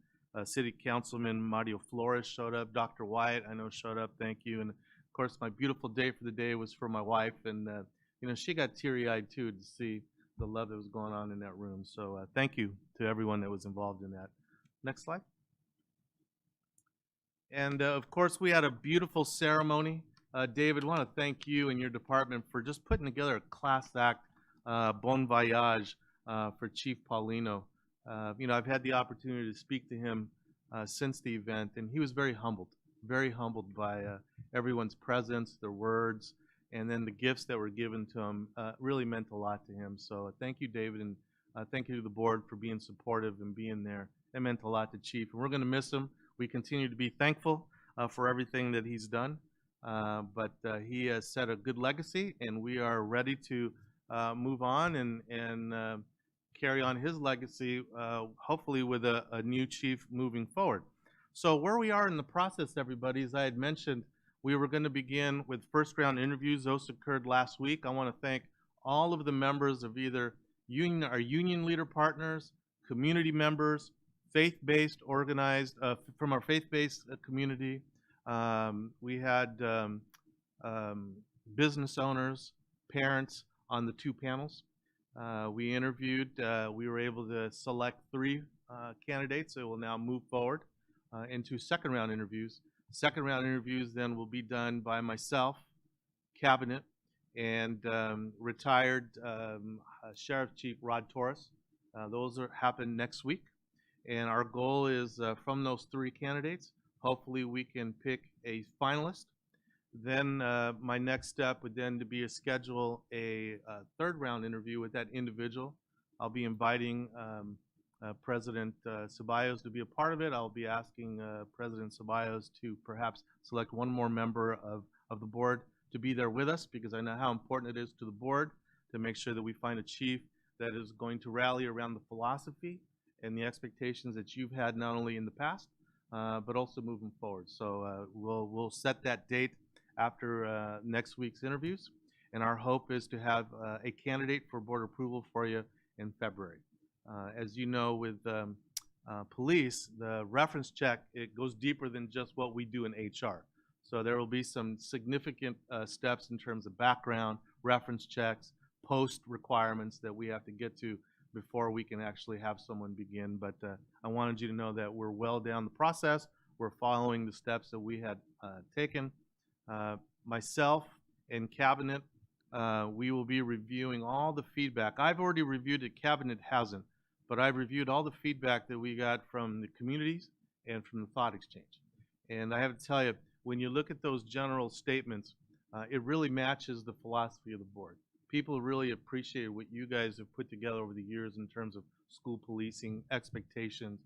City Councilman Mario Flores showed up. Dr. Wyatt, I know, showed up. Thank you. And of course, my beautiful day for the day was for my wife, and you know, she got teary-eyed too to see the love that was going on in that room. So thank you to everyone that was involved in that. Next slide. And of course, we had a beautiful ceremony. David, I want to thank you and your department for just putting together a class act, Bon Voyage, for Chief Paulino. You know, I've had the opportunity to speak to him since the event, and he was very humbled by everyone's presence, their words, and then the gifts that were given to him really meant a lot to him. So thank you, David, and thank you to the board for being supportive and being there. That meant a lot to Chief, and we're going to miss him. We continue to be thankful for everything that he's done, but he has set a good legacy, and we are ready to move on and carry on his legacy, hopefully with a new chief moving forward. So where we are in the process, everybody, as I had mentioned, we were going to begin with first round interviews. Those occurred last week. I want to thank all of the members of either our union leader partners, community members, faith-based organized, from our faith-based community. We had business owners, parents on the 2 panels. We interviewed, we were able to select 3 candidates that will now move forward into second round interviews. Second round interviews then will be done by myself, cabinet, and retired Sheriff Chief Rod Torres. Those happen next week. And our goal is from those 3 candidates, hopefully we can pick a finalist. Then my next step would then to be to schedule a third round interview with that individual. I'll be inviting President Ceballos to be a part of it. I'll be asking President Ceballos to perhaps select one more member of the board to be there with us, because I know how important it is to the board to make sure that we find a chief that is going to rally around the philosophy and the expectations that you've had not only in the past, but also moving forward. So we'll set that date after next week's interviews, and our hope is to have a candidate for board approval for you in February. As you know, with police, the reference check, it goes deeper than just what we do in HR. So there will be some significant steps in terms of background, reference checks, post requirements that we have to get to before we can actually have someone begin. But I wanted you to know that we're well down the process. We're following the steps that we had taken. Myself and Cabinet, we will be reviewing all the feedback. I've already reviewed it, Cabinet hasn't, but I've reviewed all the feedback that we got from the communities and from the thought exchange. And I have to tell you, when you look at those general statements, it really matches the philosophy of the board. People really appreciate what you guys have put together over the years in terms of school policing, expectations,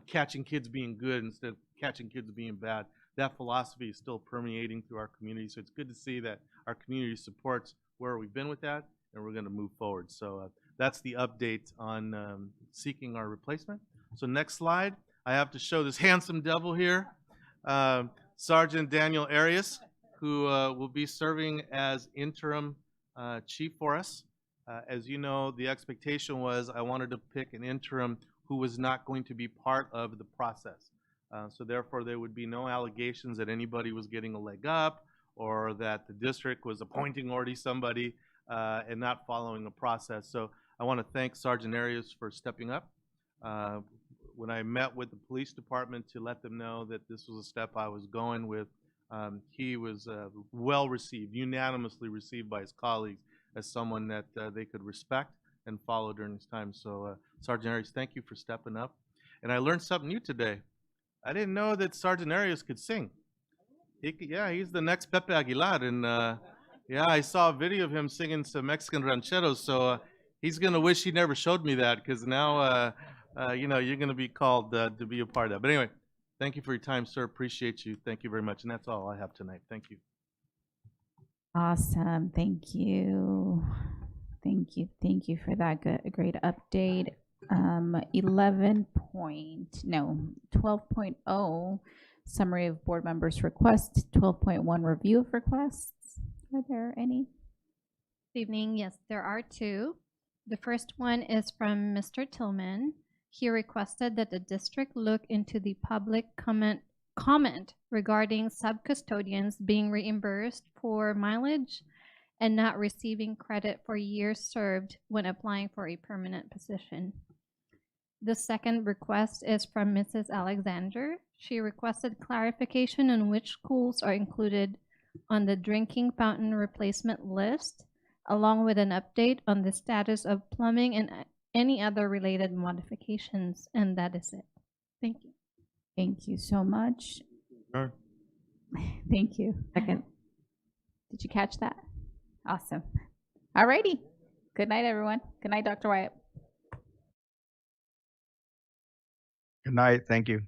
catching kids being good instead of catching kids being bad. That philosophy is still permeating through our community, so it's good to see that our community supports where we've been with that, and we're going to move forward. So that's the update on seeking our replacement. So next slide, I have to show this handsome devil here, Sergeant Daniel Arias, who will be serving as interim chief for us. As you know, the expectation was I wanted to pick an interim who was not going to be part of the process. So therefore, there would be no allegations that anybody was getting a leg up or that the district was appointing already somebody and not following a process. So I want to thank Sergeant Arias for stepping up. When I met with the police department to let them know that this was a step I was going with, he was well received, unanimously received by his colleagues as someone that they could respect and follow during this time. So Sergeant Arias, thank you for stepping up. And I learned something new today. I didn't know that Sergeant Arias could sing. Yeah, he's the next Pepe Aguilar. And yeah, I saw a video of him singing some Mexican rancheros. So he's going to wish he never showed me that, because now, you know, you're going to be called to be a part of that. But anyway, thank you for your time, sir. Appreciate you. Thank you very much. And that's all I have tonight. Thank you. Awesome. Thank you. Thank you. Thank you for that great update. 12.0 summary of board members' requests. 12.1 review of requests. Are there any? Good evening. Yes, there are two. The first one is from Mr. Tillman. He requested that the district look into the public comment regarding sub-custodians being reimbursed for mileage and not receiving credit for years served when applying for a permanent position. The second request is from Mrs. Alexander. She requested clarification on which schools are included on the drinking fountain replacement list, along with an update on the status of plumbing and any other related modifications. And that is it. Thank you. Thank you so much. Sure. Thank you. Second. Did you catch that? Awesome. All righty. Good night, everyone. Good night, Dr. Wyatt. Good night. Thank you.